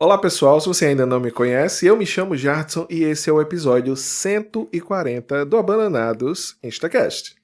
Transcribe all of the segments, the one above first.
Olá pessoal, se você ainda não me conhece, eu me chamo Jardson e esse é o episódio 140 do Abananados InstaCast.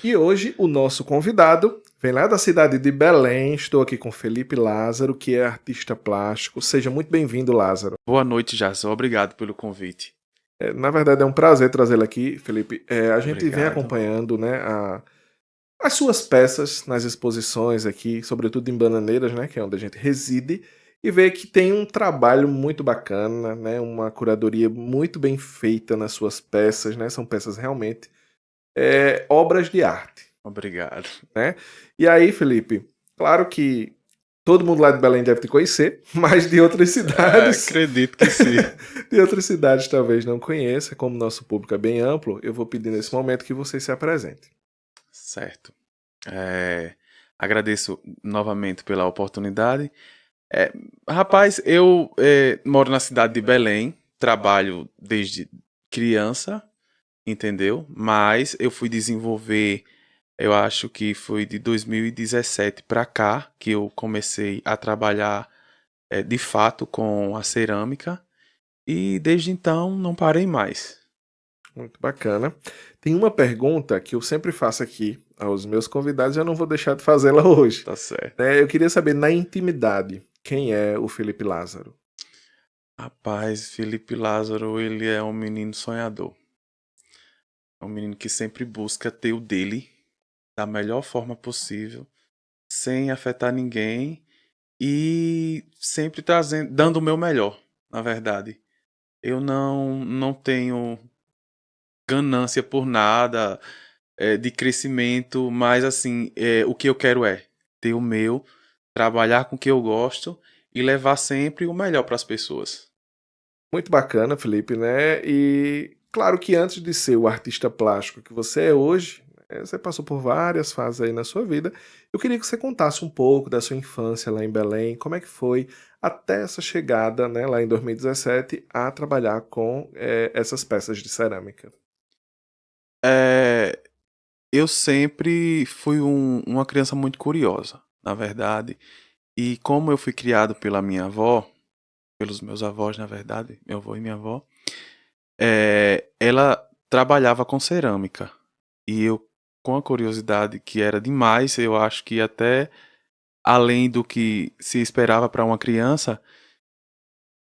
E hoje o nosso convidado vem lá da cidade de Belém. Estou aqui com Felipe Lázaro, que é artista plástico. Seja muito bem-vindo, Lázaro. Boa noite, Jason. Obrigado pelo convite. Na verdade é um prazer trazê-lo aqui, Felipe. A gente vem Obrigado. acompanhando, né, as suas peças nas exposições aqui, sobretudo em Bananeiras, né, que é onde a gente reside, e vê que tem um trabalho muito bacana, né, uma curadoria muito bem feita nas suas peças, né, são peças realmente obras de arte, Obrigado. né? E aí, Felipe, claro que todo mundo lá de Belém deve te conhecer, mas de outras cidades, Acredito que sim. de outras cidades talvez não conheça, como nosso público é bem amplo, eu vou pedir nesse momento que você se apresente. Certo. Agradeço novamente pela oportunidade. É, Rapaz, eu moro na cidade de Belém, trabalho desde criança, entendeu? Mas eu fui desenvolver, eu acho que foi de 2017 para cá que eu comecei a trabalhar de fato com a cerâmica e desde então não parei mais. Muito bacana. Tem uma pergunta que eu sempre faço aqui aos meus convidados e eu não vou deixar de fazê-la hoje. Tá certo. Eu queria saber, na intimidade, quem é o Felipe Lázaro? Rapaz, Felipe Lázaro, ele é um menino sonhador. É um menino que sempre busca ter o dele da melhor forma possível, sem afetar ninguém e sempre trazendo, dando o meu melhor, na verdade. Eu não tenho ganância por nada, de crescimento, mas assim, o que eu quero é ter o meu, trabalhar com o que eu gosto e levar sempre o melhor para as pessoas. Muito bacana, Felipe, né? E claro que antes de ser o artista plástico que você é hoje, você passou por várias fases aí na sua vida. Eu queria que você contasse um pouco da sua infância lá em Belém, como é que foi até essa chegada, né, lá em 2017, a trabalhar com essas peças de cerâmica. É, eu sempre fui uma criança muito curiosa, na verdade. E como eu fui criado pela minha avó, pelos meus avós, na verdade, meu avô e minha avó, ela trabalhava com cerâmica. E eu, com a curiosidade que era demais, eu acho que até além do que se esperava para uma criança,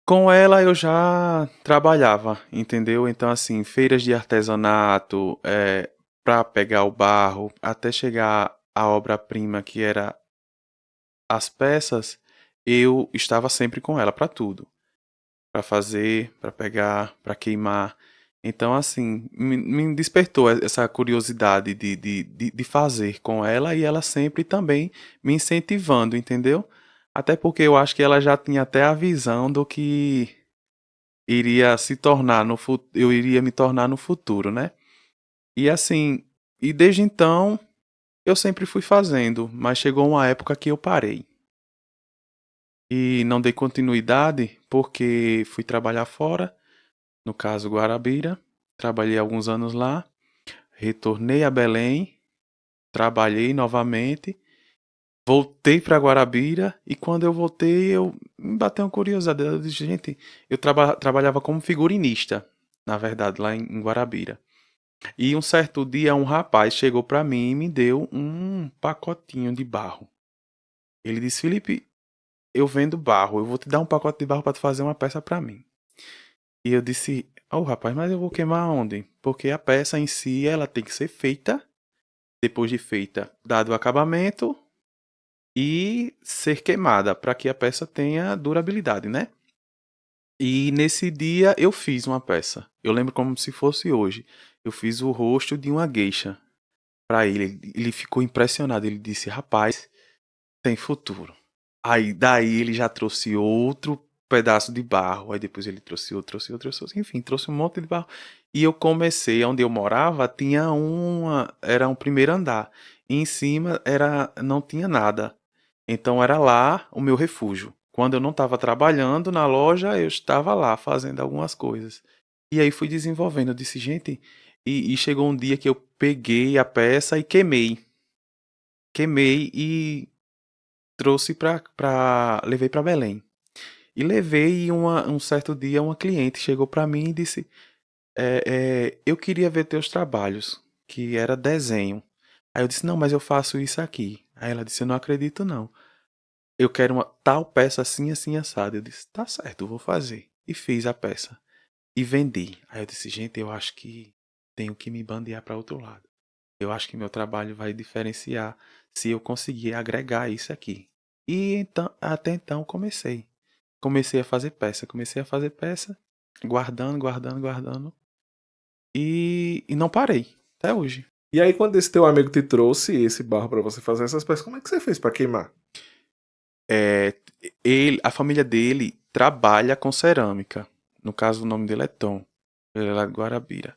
com ela eu já trabalhava, entendeu? Então, assim, feiras de artesanato, para pegar o barro, até chegar à obra-prima que era as peças, eu estava sempre com ela para tudo, para fazer, para pegar, para queimar. Então, assim, me despertou essa curiosidade de fazer com ela e ela sempre também me incentivando, entendeu? Até porque eu acho que ela já tinha até a visão do que iria se tornar no futuro, eu iria me tornar no futuro, né? E assim, e desde então eu sempre fui fazendo, mas chegou uma época que eu parei. E não dei continuidade porque fui trabalhar fora, no caso Guarabira. Trabalhei alguns anos lá, retornei a Belém, trabalhei novamente, voltei para Guarabira e quando eu voltei eu me bateu uma curiosidade. Eu disse, gente, eu trabalhava como figurinista, na verdade, lá em Guarabira. E um certo dia um rapaz chegou para mim e me deu um pacotinho de barro. Ele disse, Felipe, eu vendo barro, eu vou te dar um pacote de barro para tu fazer uma peça para mim. E eu disse, rapaz, mas eu vou queimar onde? Porque a peça em si, ela tem que ser feita, depois de feita, dado o acabamento e ser queimada, para que a peça tenha durabilidade, né? E nesse dia eu fiz uma peça. Eu lembro como se fosse hoje. Eu fiz o rosto de uma geisha. pra ele. Ele ficou impressionado. Ele disse: rapaz, tem futuro. Aí daí ele já trouxe outro pedaço de barro. Aí depois ele trouxe outro, enfim, trouxe um monte de barro. E eu comecei, onde eu morava, tinha era um primeiro andar. E em cima não tinha nada. Então era lá o meu refúgio. Quando eu não estava trabalhando na loja, eu estava lá fazendo algumas coisas. E aí fui desenvolvendo. Eu disse, gente, e chegou um dia que eu peguei a peça e queimei. Queimei e trouxe levei para Belém. E levei um certo dia uma cliente chegou para mim e disse, eu queria ver teus trabalhos, que era desenho. Aí eu disse, não, mas eu faço isso aqui. Aí ela disse, eu não acredito não. Eu quero uma tal peça assim, assim, assada. Eu disse, tá certo, eu vou fazer. E fiz a peça. E vendi. Aí eu disse, gente, eu acho que tenho que me bandear para outro lado. Eu acho que meu trabalho vai diferenciar se eu conseguir agregar isso aqui. E então, até então comecei. Comecei a fazer peça, guardando, guardando, guardando. E não parei, até hoje. E aí, quando esse teu amigo te trouxe esse barro pra você fazer essas peças, como é que você fez pra queimar? É, a família dele trabalha com cerâmica. No caso, o nome dele é Tom. Ele é lá de Guarabira.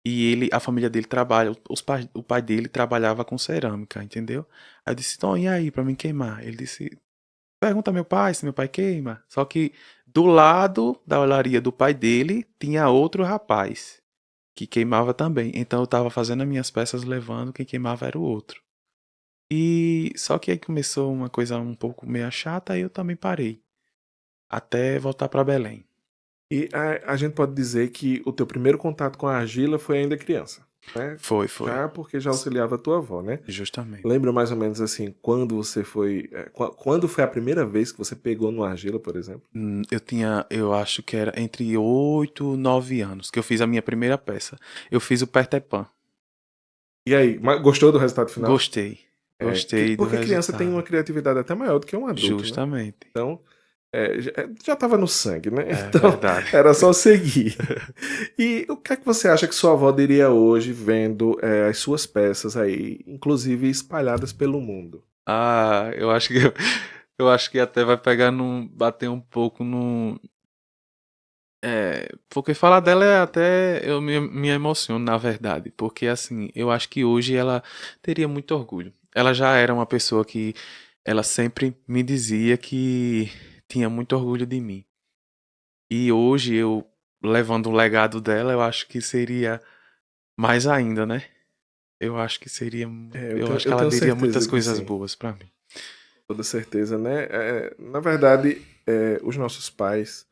E a família dele trabalha, o pai dele trabalhava com cerâmica, entendeu? Aí eu disse, Tom, e aí, pra mim queimar? Ele disse, pergunta ao meu pai se meu pai queima. Só que do lado da olaria do pai dele tinha outro rapaz que queimava também. Então eu tava fazendo as minhas peças levando, quem queimava era o outro. E só que aí começou uma coisa um pouco meio chata, aí eu também parei. Até voltar pra Belém. E a gente pode dizer que o teu primeiro contato com a argila foi ainda criança, né? Foi, foi. Já porque já auxiliava a tua avó, né? Justamente. Lembra mais ou menos assim, quando você foi. Quando foi a primeira vez que você pegou no argila, por exemplo? Eu acho que era entre 8 e 9 anos que eu fiz a minha primeira peça. Eu fiz o Peter Pan. E aí, gostou do resultado final? Gostei. Gostei do Porque criança tem uma resultado. criatividade até maior do que um adulto, né? Justamente. Então, já estava no sangue, né? É Então, verdade. era só seguir. E o que é que você acha que sua avó diria hoje vendo as suas peças aí, inclusive espalhadas pelo mundo? Ah, eu acho que até vai pegar num, bater um pouco no, porque falar dela é até me emociono, na verdade, porque assim, eu acho que hoje ela teria muito orgulho. Ela já era uma pessoa que ela sempre me dizia que tinha muito orgulho de mim. E hoje eu levando o legado dela, eu acho que seria mais ainda, né? Eu acho que seria, eu acho que Eu ela tenho diria muitas certeza que coisas sim, boas pra mim. com toda certeza, né? Na verdade, os nossos pais,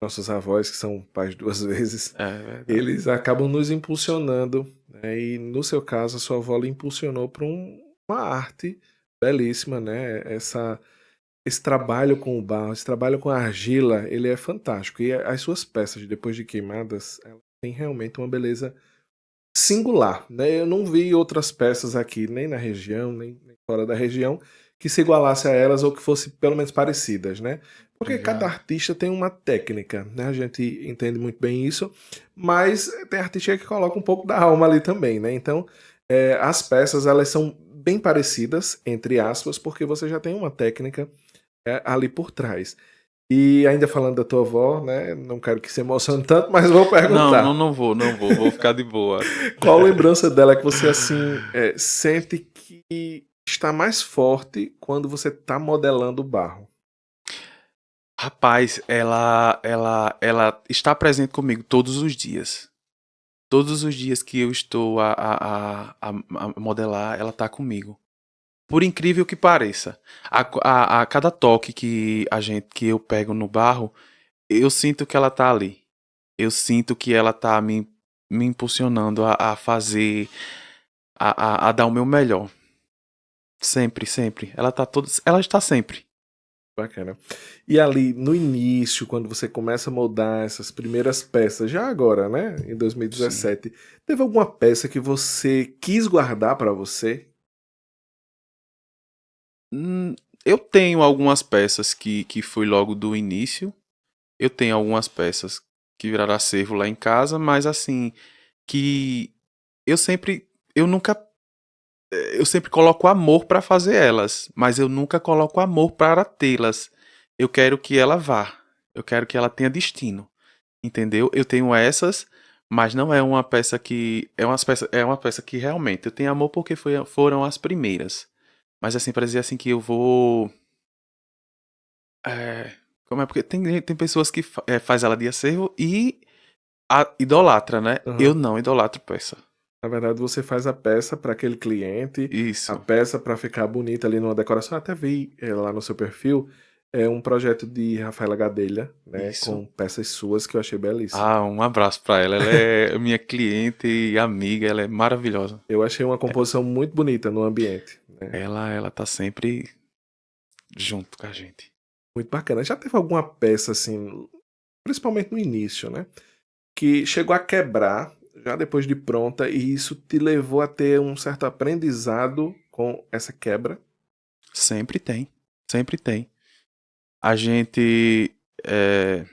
nossos avós, que são pais duas vezes, É verdade. eles acabam nos impulsionando, né? E no seu caso, a sua avó lhe impulsionou para uma arte belíssima, né? Esse trabalho com o barro, esse trabalho com a argila, ele é fantástico. E as suas peças, depois de queimadas, elas têm realmente uma beleza singular, né? Eu não vi outras peças aqui, nem na região, nem fora da região, que se igualasse a elas ou que fosse pelo menos parecidas, né? Porque cada Obrigado. artista tem uma técnica, né? A gente entende muito bem isso, mas tem artista que coloca um pouco da alma ali também, né? Então, as peças, elas são bem parecidas, entre aspas, porque você já tem uma técnica ali por trás. E ainda falando da tua avó, né? Não quero que se emocione tanto, mas vou Não, não, perguntar. vou ficar de boa. Qual lembrança dela que você assim sente que está mais forte quando você está modelando o barro? Rapaz, ela está presente comigo todos os dias. Todos os dias que eu estou a modelar, ela está comigo. Por incrível que pareça, a cada toque que eu pego no barro, eu sinto que ela tá ali. Eu sinto que ela tá me impulsionando a fazer, a dar o meu melhor. Sempre, sempre. Ela está sempre. Bacana. E ali no início, quando você começa a moldar essas primeiras peças, já agora, né, em Sim. 2017, teve alguma peça que você quis guardar para você? Hum, eu tenho algumas peças que foi logo do início. Eu tenho algumas peças que viraram acervo lá em casa, mas assim, que eu sempre. Eu nunca eu sempre coloco amor para fazer elas, mas eu nunca coloco amor para tê-las. Eu quero que ela vá. Eu quero que ela tenha destino. Entendeu? Eu tenho essas, mas não é uma peça que. É uma peça que realmente eu tenho amor porque foram as primeiras. Mas assim, para dizer assim que eu vou. Como é? Porque tem pessoas que faz ela de acervo e idolatra, né? Eu Aham. não idolatro peça. Na verdade, você faz a peça para aquele cliente, a Isso, peça para ficar bonita ali numa decoração. Eu até vi lá no seu perfil, é um projeto de Rafaela Gadelha, né, isso. com peças suas que eu achei belíssimo. Ah, um abraço pra ela. Ela é minha cliente e amiga, ela é maravilhosa. Eu achei uma composição muito bonita no ambiente, né? Ela tá sempre junto com a gente. Muito bacana. Já teve alguma peça assim, principalmente no início, né, que chegou a quebrar já depois de pronta e isso te levou a ter um certo aprendizado com essa quebra? Sempre tem, sempre tem. A gente, é,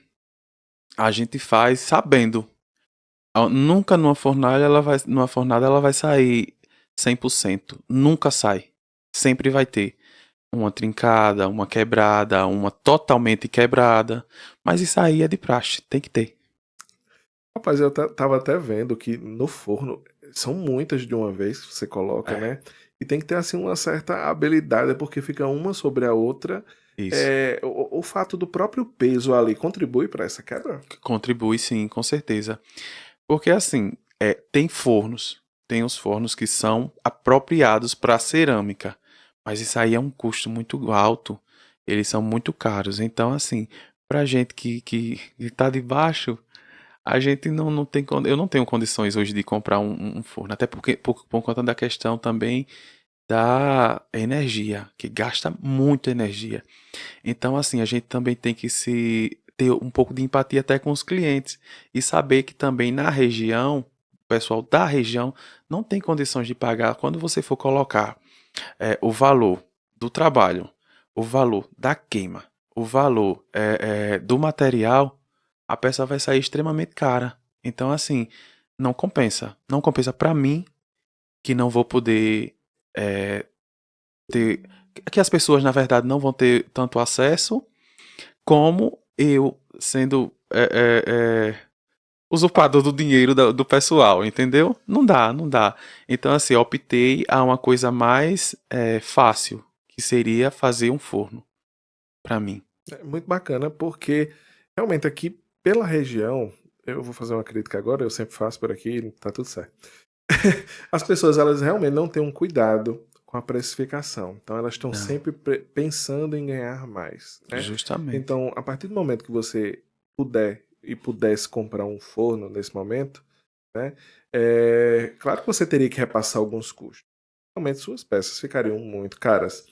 a gente faz sabendo. Nunca numa fornalha ela vai sair 100%. Nunca sai. Sempre vai ter uma trincada, uma quebrada, uma totalmente quebrada. Mas isso aí é de praxe, tem que ter. Rapaz, eu tava até vendo que no forno são muitas de uma vez que você coloca, É, né? E tem que ter assim uma certa habilidade, porque fica uma sobre a outra. isso. O fato do próprio peso ali contribui para essa quebra? Contribui sim, com certeza. Porque assim, tem fornos, tem os fornos que são apropriados para cerâmica, mas isso aí é um custo muito alto, eles são muito caros. Então, assim, pra gente que tá de baixo, a gente não tem, eu não tenho condições hoje de comprar um forno, até porque por conta da questão também da energia, que gasta muita energia. Então, assim, a gente também tem que se ter um pouco de empatia até com os clientes e saber que também na região, o pessoal da região não tem condições de pagar quando você for colocar o valor do trabalho, o valor da queima, o valor do material, a peça vai sair extremamente cara. Então, assim, não compensa. Não compensa para mim, que não vou poder ter. Que as pessoas, na verdade, não vão ter tanto acesso como eu sendo usurpador do dinheiro do pessoal, entendeu? Não dá, não dá. Então, assim, eu optei a uma coisa mais fácil, que seria fazer um forno para mim. É muito bacana, porque realmente aqui pela região, eu vou fazer uma crítica agora, eu sempre faço por aqui, tá tudo certo. As pessoas elas realmente não têm um cuidado com a precificação, então elas estão Não, sempre pensando em ganhar mais, né? justamente. Então, a partir do momento que você puder e pudesse comprar um forno nesse momento, né? Claro que você teria que repassar alguns custos. Realmente suas peças ficariam muito caras.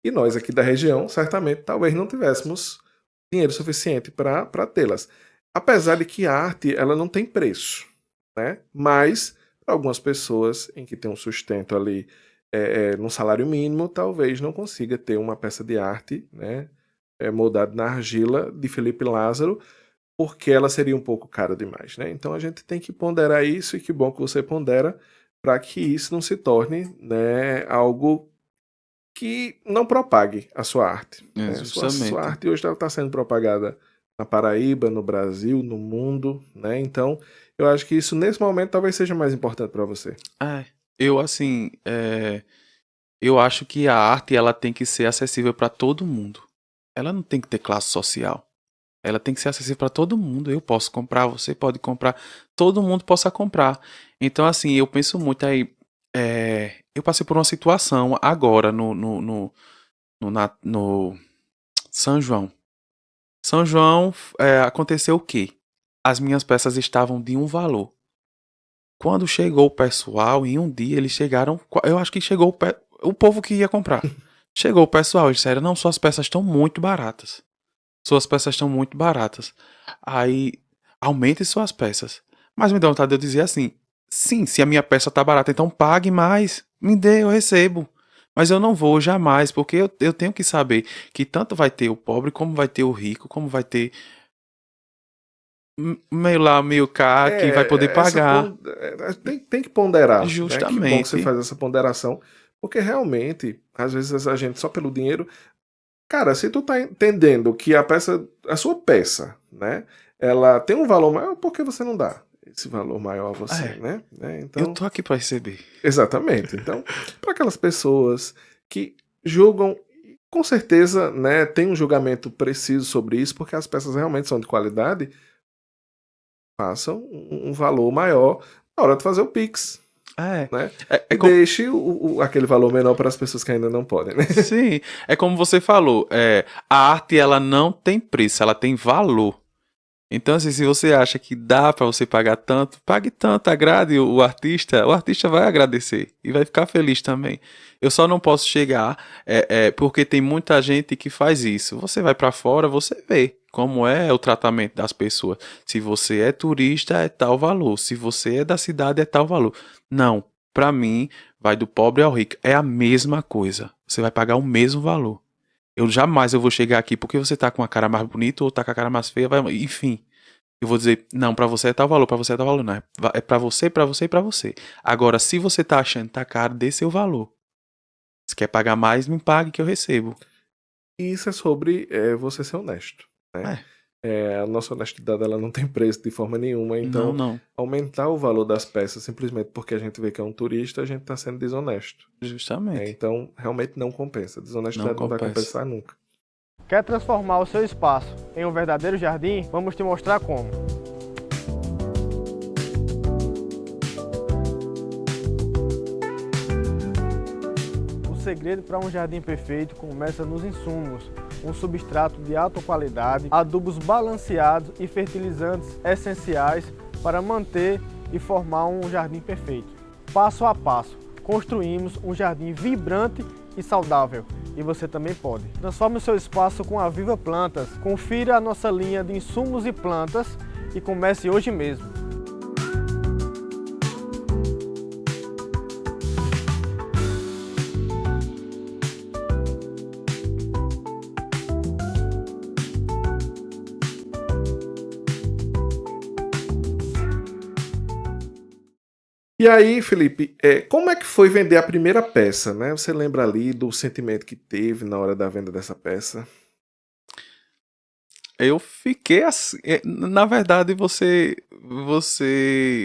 E nós aqui da região, certamente, talvez não tivéssemos dinheiro suficiente para tê-las. Apesar de que a arte ela não tem preço, né? Mas para algumas pessoas em que tem um sustento ali no salário mínimo, talvez não consiga ter uma peça de arte, né? Moldada na argila de Felipe Lázaro, porque ela seria um pouco cara demais, né? Então a gente tem que ponderar isso e que bom que você pondera para que isso não se torne, né, algo que não propague a sua arte, É, né? Sua justamente. arte hoje está sendo propagada na Paraíba, no Brasil, no mundo, né? Então eu acho que isso nesse momento talvez seja mais importante para você. Eu assim, eu acho que a arte ela tem que ser acessível para todo mundo. Ela não tem que ter classe social. Ela tem que ser acessível para todo mundo. Eu posso comprar, você pode comprar, todo mundo possa comprar. Então, assim, eu penso muito aí. Eu passei por uma situação agora no São João. São João, aconteceu o quê? As minhas peças estavam de um valor. Quando chegou o pessoal, em um dia eles chegaram. Eu acho que chegou o povo que ia comprar. Chegou o pessoal, eles disseram: não, suas peças estão muito baratas. Suas peças estão muito baratas. Aí, aumente suas peças. Mas me dá vontade de eu dizer assim: sim, se a minha peça tá barata, então pague mais. Me dê, eu recebo. Mas eu não vou jamais, porque eu tenho que saber que tanto vai ter o pobre, como vai ter o rico, como vai ter meio lá, meio cá, que vai poder pagar. Tem que ponderar, né? Que bom que você Justamente. faz essa ponderação, Porque realmente, às vezes a gente só pelo dinheiro. Cara, se tu tá entendendo que a sua peça, né, ela tem um valor maior, por que você não dá esse valor maior a você, É, né? eu Então, tô aqui pra receber. exatamente. Então, para aquelas pessoas que julgam, com certeza, né, tem um julgamento preciso sobre isso, porque as peças realmente são de qualidade, façam um valor maior na hora de fazer o Pix, É, né? é E como, deixe aquele valor menor para as pessoas que ainda não podem, né? sim, é como você falou, a arte ela não tem preço, ela tem valor. Então, assim, se você acha que dá pra você pagar tanto, pague tanto, agrade o artista vai agradecer e vai ficar feliz também. Eu só não posso chegar, porque tem muita gente que faz isso. Você vai pra fora, você vê como é o tratamento das pessoas. Se você é turista, é tal valor. Se você é da cidade, é tal valor. Não, pra mim, vai do pobre ao rico. É a mesma coisa. Você vai pagar o mesmo valor. Eu vou chegar aqui porque você tá com a cara mais bonita ou tá com a cara mais feia, enfim. Eu vou dizer, não, pra você é tal valor, pra você é tal valor, não. É pra você, pra você e pra você. Agora, se você tá achando que tá caro, dê seu valor. Se quer pagar mais, me pague que eu recebo. E isso é sobre você ser honesto, né? É, A nossa honestidade ela não tem preço de forma nenhuma, não, então não. aumentar o valor das peças simplesmente porque a gente vê que é um turista, a gente está sendo desonesto. Justamente. Então, realmente não compensa. Não Desonestidade não vai compensa. compensar nunca. Quer transformar o seu espaço em um verdadeiro jardim? Vamos te mostrar como. O segredo para um jardim perfeito começa nos insumos. Um substrato de alta qualidade, adubos balanceados e fertilizantes essenciais para manter e formar um jardim perfeito. Passo a passo, construímos um jardim vibrante e saudável. E você também pode. Transforme o seu espaço com a Viva Plantas. Confira a nossa linha de insumos e plantas e comece hoje mesmo. E aí, Felipe, como é que foi vender a primeira peça, né? Você lembra ali do sentimento que teve na hora da venda dessa peça? Eu fiquei assim. Na verdade, você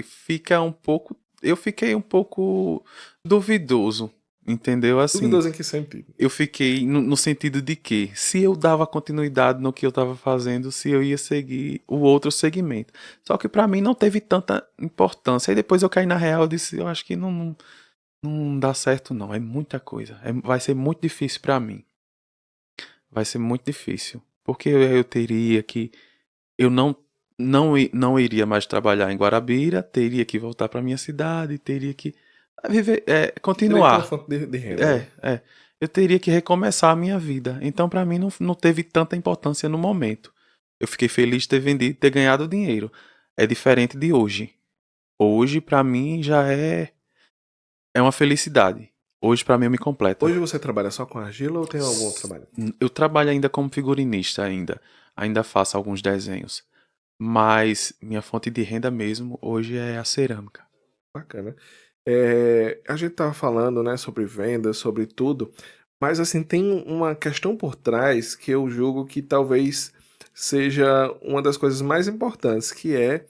fica um pouco. Eu fiquei um pouco duvidoso, entendeu? Assim, Duvidoso em que sentido? eu fiquei no sentido de que, se eu dava continuidade no que eu estava fazendo, se eu ia seguir o outro segmento. Só que pra mim não teve tanta importância. Aí depois eu caí na real e disse, eu acho que não dá certo não, é muita coisa. Vai ser muito difícil pra mim. Vai ser muito difícil. Porque eu teria que... Eu não iria mais trabalhar em Guarabira, teria que voltar pra minha cidade, teria que viver, Teria que ter uma continuar. fonte de renda, né? É. Eu teria que recomeçar a minha vida. Então, pra mim, não teve tanta importância no momento. Eu fiquei feliz de ter vendido, ter ganhado dinheiro. É diferente de hoje. Hoje, pra mim, é uma felicidade. Hoje, pra mim, eu me completa. Hoje você trabalha só com argila ou tem algum outro trabalho? Eu trabalho ainda como figurinista ainda. Ainda faço alguns desenhos. Mas minha fonte de renda mesmo hoje é a cerâmica. Bacana. A gente tava falando, né, sobre vendas, sobre tudo, mas assim, tem uma questão por trás que eu julgo que talvez seja uma das coisas mais importantes, que é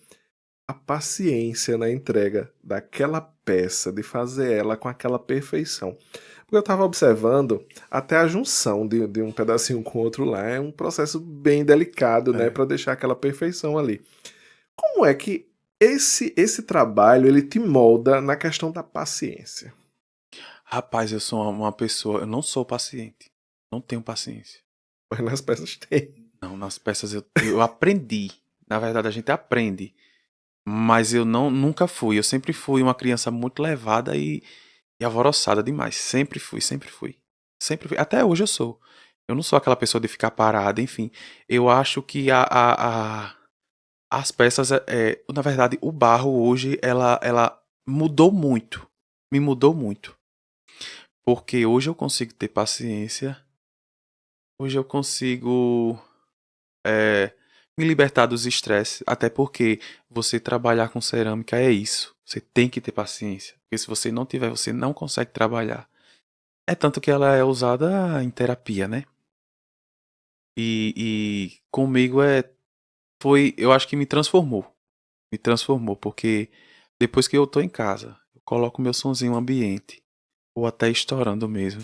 a paciência na entrega daquela peça, de fazer ela com aquela perfeição. Porque eu estava observando até a junção de um pedacinho com o outro lá, é um processo bem delicado, né, É. para deixar aquela perfeição ali. Como é que esse trabalho ele te molda na questão da paciência? Rapaz, eu sou uma pessoa. Eu não sou paciente. Não tenho paciência. Mas nas peças tem. Não, nas peças eu aprendi. Na verdade, a gente aprende. Mas eu nunca fui. Eu sempre fui uma criança muito levada e alvoroçada demais. Sempre fui, sempre fui. Sempre fui. Até hoje eu sou. Eu não sou aquela pessoa de ficar parada, enfim. Eu acho que as peças, na verdade, o barro hoje, ela mudou muito. Me mudou muito. Porque hoje eu consigo ter paciência. Hoje eu consigo é, me libertar dos estresses. Até porque você trabalhar com cerâmica é isso. Você tem que ter paciência. Porque se você não tiver, você não consegue trabalhar. É tanto que ela é usada em terapia, né? E comigo eu acho que me transformou. Me transformou, porque depois que eu tô em casa, eu coloco meu sonzinho ambiente, ou até estourando mesmo,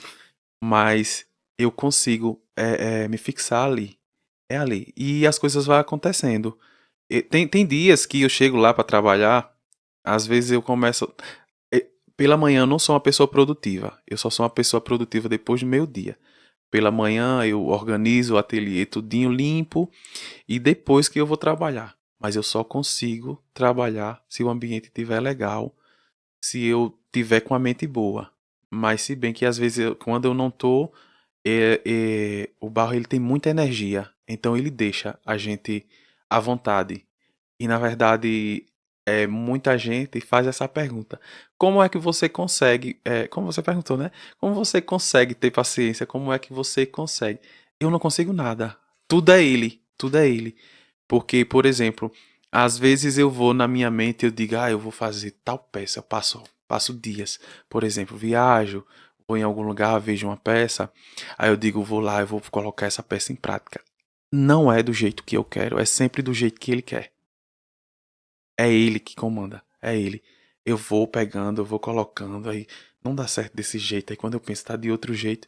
mas eu consigo me fixar ali. É ali. E as coisas vão acontecendo. Tem dias que eu chego lá para trabalhar, às vezes eu começo. Pela manhã eu não sou uma pessoa produtiva. Eu só sou uma pessoa produtiva depois do meio-dia. Pela manhã eu organizo o ateliê tudinho limpo e depois que eu vou trabalhar. Mas eu só consigo trabalhar se o ambiente estiver legal, se eu tiver com a mente boa. Mas se bem que às vezes quando eu não tô, o barro ele tem muita energia, então ele deixa a gente à vontade. E na verdade, muita gente faz essa pergunta: como é que você consegue, como você perguntou, né? Como você consegue ter paciência? Como é que você consegue? Eu não consigo nada. Tudo é ele, tudo é ele. Porque, por exemplo, às vezes eu vou na minha mente e eu digo, eu vou fazer tal peça, eu passo dias. Por exemplo, viajo, vou em algum lugar, vejo uma peça, aí eu digo, vou lá, eu vou colocar essa peça em prática. Não é do jeito que eu quero, é sempre do jeito que ele quer. É ele que comanda, é ele. Eu vou pegando, eu vou colocando, aí não dá certo desse jeito, aí quando eu penso tá de outro jeito.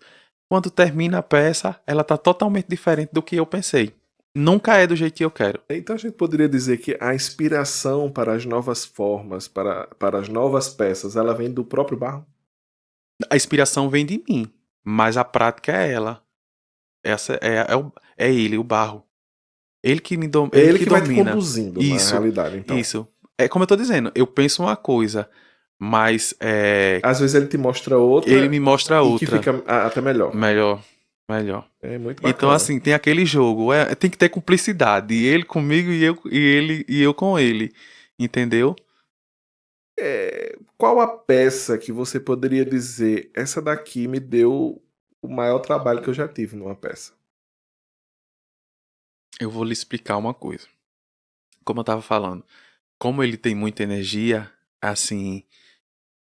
Quando termina a peça, ela tá totalmente diferente do que eu pensei. Nunca é do jeito que eu quero. Então a gente poderia dizer que a inspiração para as novas formas, para as novas peças, ela vem do próprio barro? A inspiração vem de mim, mas a prática é ela. Essa é ele, o barro. Ele que É ele ele que que vai te domina. conduzindo, na Isso, realidade, então. isso. É como eu tô dizendo, eu penso uma coisa, mas Às vezes ele te mostra ele outra me mostra e que outra. fica até melhor. Melhor, melhor. É muito Então, bacana. assim, tem aquele jogo, tem que ter cumplicidade. Ele comigo e eu com ele. Entendeu? Qual a peça que você poderia dizer, essa daqui me deu o maior trabalho que eu já tive numa peça? Eu vou lhe explicar uma coisa. Como eu tava falando, como ele tem muita energia, assim,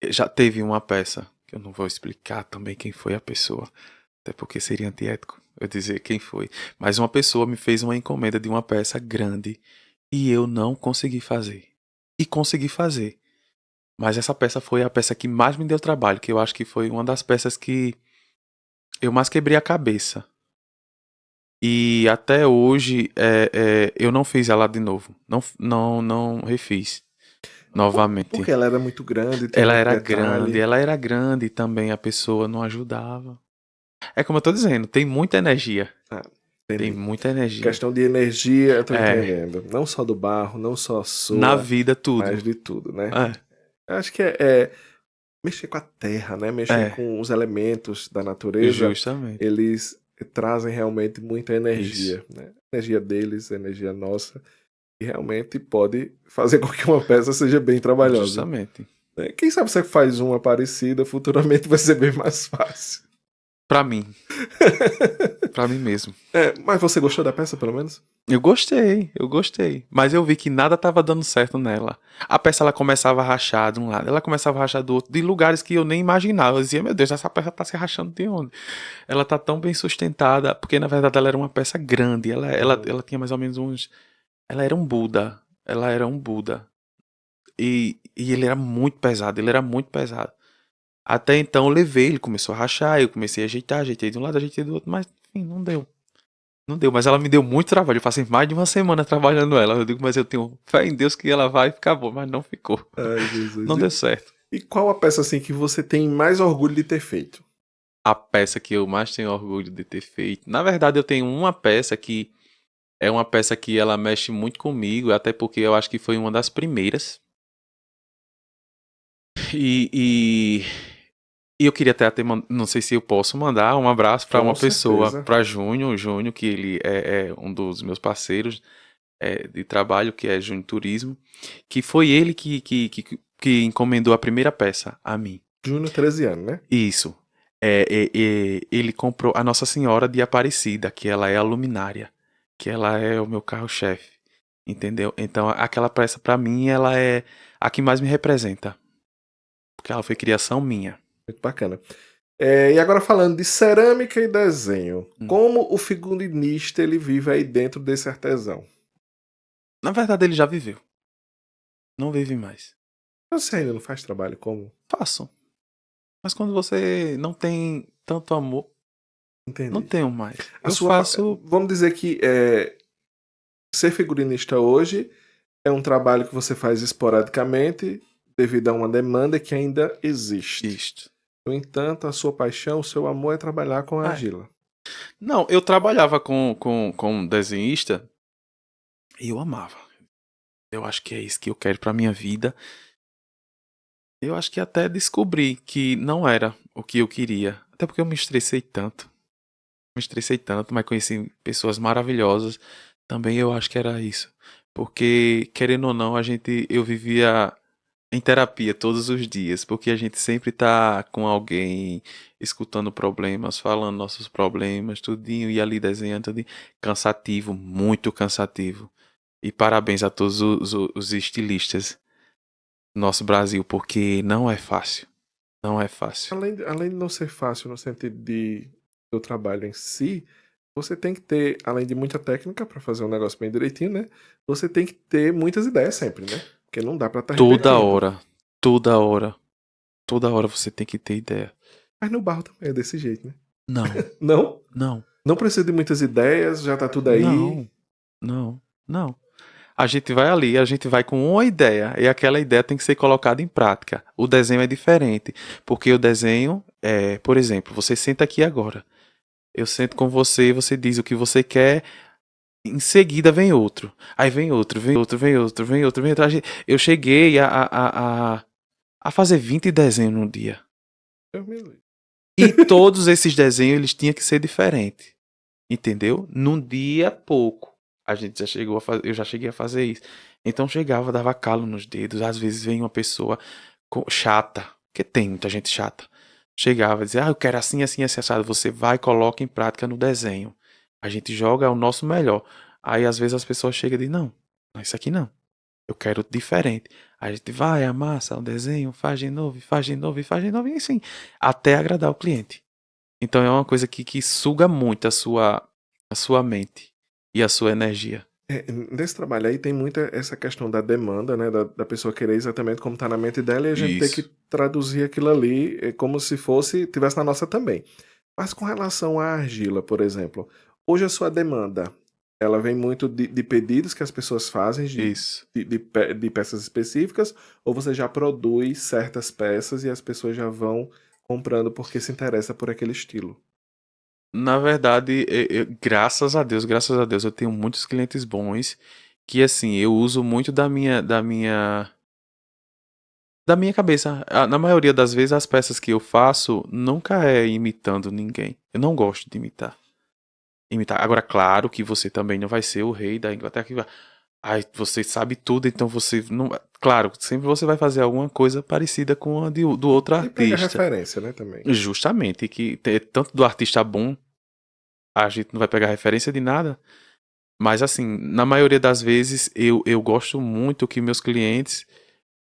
já teve uma peça, que eu não vou explicar também quem foi a pessoa, até porque seria antiético eu dizer quem foi. Mas uma pessoa me fez uma encomenda de uma peça grande e eu não consegui fazer. E consegui fazer. Mas essa peça foi a peça que mais me deu trabalho, que eu acho que foi uma das peças que eu mais quebrei a cabeça. E até hoje eu não fiz ela de novo. Não refiz novamente. Porque ela era muito grande, tinha Ela muito era detalhe. grande e também a pessoa não ajudava. É como eu tô dizendo, tem muita energia. Ah, Tem entendi. muita energia. Questão de energia, eu tô É, entendendo. Não só do barro, não só na sua, vida tudo. mas de tudo, né? É, Acho que é mexer com a terra, né? Mexer é, com os elementos da natureza, justamente. eles trazem realmente muita Isso, energia, né? A energia deles, a energia nossa, e realmente pode fazer com que uma peça seja bem trabalhosa, justamente. né? Quem sabe você faz uma parecida, futuramente vai ser bem mais fácil. Pra mim mesmo. Mas você gostou da peça, pelo menos? Eu gostei. Mas eu vi que nada tava dando certo nela. A peça ela começava a rachar de um lado, ela começava a rachar do outro, de lugares que eu nem imaginava. Eu dizia, meu Deus, essa peça tá se rachando de onde? Ela tá tão bem sustentada, porque na verdade ela era uma peça grande. Ela tinha mais ou menos uns. Ela era um Buda. Ela era um Buda. E ele era muito pesado, ele era muito pesado. Até então eu levei, ele começou a rachar, eu comecei a ajeitar, ajeitei de um lado, ajeitei do outro, mas enfim, não deu. Não deu, mas ela me deu muito trabalho. Eu passei mais de uma semana trabalhando ela. Eu digo, mas eu tenho fé em Deus que ela vai ficar boa, mas não ficou. Ai, Jesus. Não deu certo. E qual a peça assim que você tem mais orgulho de ter feito? A peça que eu mais tenho orgulho de ter feito. Na verdade, eu tenho uma peça que é uma peça que ela mexe muito comigo, até porque eu acho que foi uma das primeiras. E eu queria até não sei se eu posso mandar um abraço para Com uma pessoa, certeza. para Júnior, que ele é um dos meus parceiros de trabalho, que é Júnior Turismo, que foi ele que encomendou a primeira peça a mim. Júnior, 13 anos, né? Isso. Ele comprou a Nossa Senhora de Aparecida, que ela é a luminária, que ela é o meu carro-chefe, entendeu? Então aquela peça para mim ela é a que mais me representa, porque ela foi criação minha. Muito bacana. E agora falando de cerâmica e desenho, Hum. como o figurinista ele vive aí dentro desse artesão? Na verdade, ele já viveu. Não vive mais. Você ainda não faz trabalho como? Faço. Mas quando você não tem tanto amor, não Entendi. tenho mais. A Eu sua, faço. vamos dizer que ser figurinista hoje é um trabalho que você faz esporadicamente devido a uma demanda que ainda existe. Isto. No entanto, a sua paixão, o seu amor é trabalhar com a É. argila. Não, eu trabalhava com desenhista e eu amava. Eu acho que é isso que eu quero pra minha vida. Eu acho que até descobri que não era o que eu queria. Até porque eu me estressei tanto. Me estressei tanto, mas conheci pessoas maravilhosas. Também eu acho que era isso. Porque, querendo ou não, eu vivia em terapia todos os dias. Porque a gente sempre tá com alguém escutando problemas, falando nossos problemas, tudinho, e ali desenhando, tudinho. Cansativo, muito cansativo. E parabéns a todos os estilistas do nosso Brasil, porque não é fácil. Não é fácil. Além de não ser fácil no sentido de do trabalho em si, você tem que ter, além de muita técnica para fazer um negócio bem direitinho, né? Você tem que ter muitas ideias sempre, né? Porque não dá para estar Toda repetindo. hora, toda hora, toda hora você tem que ter ideia. Mas no barro também é desse jeito, né? Não, Não? não, Não precisa de muitas ideias, já tá tudo aí. não, não, não. A gente vai ali, a gente vai com uma ideia e aquela ideia tem que ser colocada em prática. O desenho é diferente, porque o desenho é, por exemplo, você senta aqui agora. Eu sento com você, você diz o que você quer, em seguida vem outro. Aí vem outro, vem outro, vem outro, vem outro, vem outro. Eu cheguei a fazer 20 desenhos num dia. Deus me livre. E todos esses desenhos eles tinham que ser diferentes. Entendeu? Num dia pouco. A gente já chegou a fazer, eu já cheguei a fazer isso. Então chegava, dava calo nos dedos. Às vezes vem uma pessoa chata, porque tem muita gente chata. Chegava e dizia, eu quero assim, assim, assim, assado. Você vai e coloca em prática no desenho. A gente joga o nosso melhor. Aí às vezes as pessoas chegam e dizem, não, isso aqui não. Eu quero diferente. A gente vai, amassa o desenho, faz de novo, faz de novo, faz de novo, e assim, até agradar o cliente. Então é uma coisa que suga muito a sua mente e a sua energia. Nesse trabalho aí tem muita essa questão da demanda, né? Da pessoa querer exatamente como tá na mente dela e a gente ter que Isso. traduzir aquilo ali como se fosse, tivesse na nossa também. Mas com relação à argila, por exemplo, hoje a sua demanda, ela vem muito de pedidos que as pessoas fazem Isso. de peças específicas, ou você já produz certas peças e as pessoas já vão comprando porque se interessa por aquele estilo? Na verdade, graças a Deus, eu tenho muitos clientes bons que assim, eu uso muito da minha cabeça. Na maioria das vezes as peças que eu faço nunca é imitando ninguém. Eu não gosto de imitar. Agora, claro que você também não vai ser o rei da Inglaterra que vai. Ai, você sabe tudo, então você não. Claro, sempre você vai fazer alguma coisa parecida com a do outro E pega artista. referência, né, também. Justamente, que tanto do artista bom, a gente não vai pegar referência de nada. Mas assim, na maioria das vezes, eu gosto muito que meus clientes,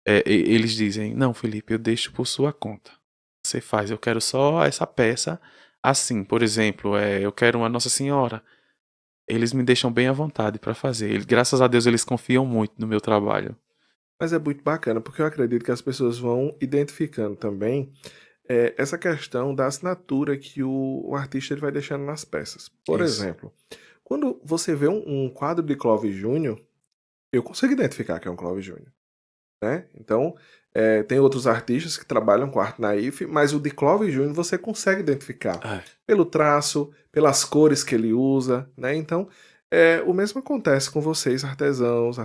eles dizem, não, Felipe, eu deixo por sua conta. Você faz, eu quero só essa peça assim. Por exemplo, eu quero uma Nossa Senhora. Eles me deixam bem à vontade para fazer. Graças a Deus eles confiam muito no meu trabalho. Mas é muito bacana, porque eu acredito que as pessoas vão identificando também essa questão da assinatura que o artista ele vai deixando nas peças. Por Isso. exemplo, quando você vê um quadro de Clóvis Júnior, eu consigo identificar que é um Clóvis Júnior, né? Então, tem outros artistas que trabalham com arte naif, mas o de Clóvis Júnior você consegue identificar É, pelo traço, pelas cores que ele usa, né? Então, o mesmo acontece com vocês, artesãos,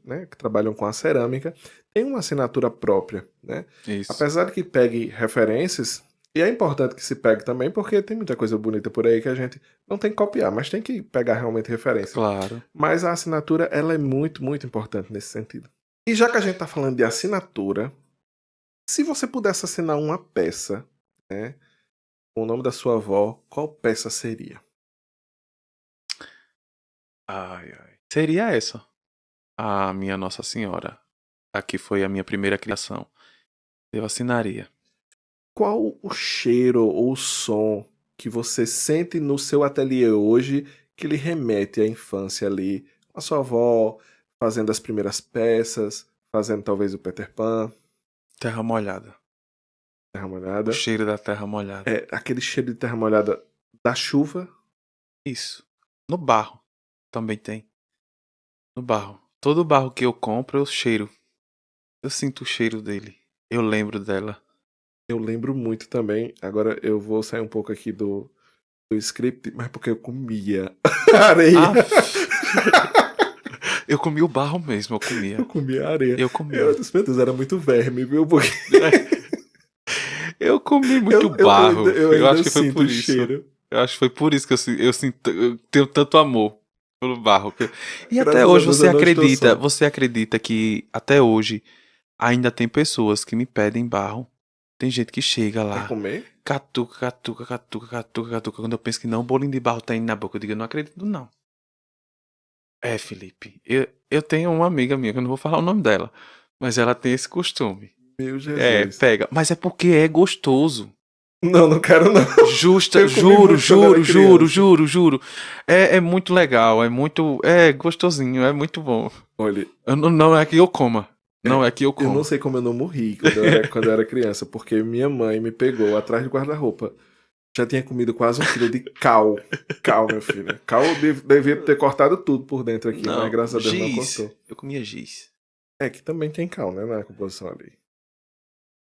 né, que trabalham com a cerâmica, tem uma assinatura própria, né? isso. Apesar de que pegue referências, e é importante que se pegue também, porque tem muita coisa bonita por aí que a gente não tem que copiar, mas tem que pegar realmente referência. Claro. Mas a assinatura, ela é muito, muito importante nesse sentido. E já que a gente tá falando de assinatura, se você pudesse assinar uma peça, né, com o nome da sua avó, qual peça seria? Ai, ai. Seria essa. A minha Nossa Senhora. A que foi a minha primeira criação. Eu assinaria. qual o cheiro ou o som que você sente no seu ateliê hoje que lhe remete à infância ali, com a sua avó, fazendo as primeiras peças, fazendo talvez o Peter Pan, Terra molhada. terra O molhada? cheiro da terra molhada. É aquele cheiro de terra molhada da chuva. Isso. No barro também tem. No barro. Todo barro que eu compro, eu cheiro. Eu sinto o cheiro dele. Eu lembro dela. Eu lembro muito também. Agora eu vou sair um pouco aqui do script, mas porque eu comia areia. Eu comi o barro mesmo, eu comia. Eu comia areia. Eu comia. Eu disse, meu Deus, era muito verme, viu? Porque Eu comi muito barro. eu Eu ainda acho que foi sinto por o isso. cheiro. Eu acho que foi por isso que eu sinto, eu tenho tanto amor pelo barro. E Graças até a hoje Deus eu não estou só. você acredita que até hoje ainda tem pessoas que me pedem barro? Tem gente que chega Pra lá, comer? catuca, catuca, catuca, catuca, catuca. Quando eu penso que não, o bolinho de barro tá indo na boca, eu digo, eu não acredito não. É, Felipe, eu tenho uma amiga minha, que eu não vou falar o nome dela, mas ela tem esse costume. Meu É, Jesus. pega. Mas é porque é gostoso. Não, não quero não. Justa, Eu comi juro, muito quando era juro, juro, criança. juro, juro. É muito legal, é muito. É gostosinho, é muito bom. Olha, Não é que eu coma. Não é, é que eu eu não coma. sei como eu não morri quando eu era criança, porque minha mãe me pegou atrás do guarda-roupa. Já tinha comido quase 1 quilo de cal. Cal, meu filho. Cal devia ter cortado tudo por dentro aqui, mas Não, graças a Deus não giz. cortou. Eu comia giz. É que também tem cal, né, na composição ali.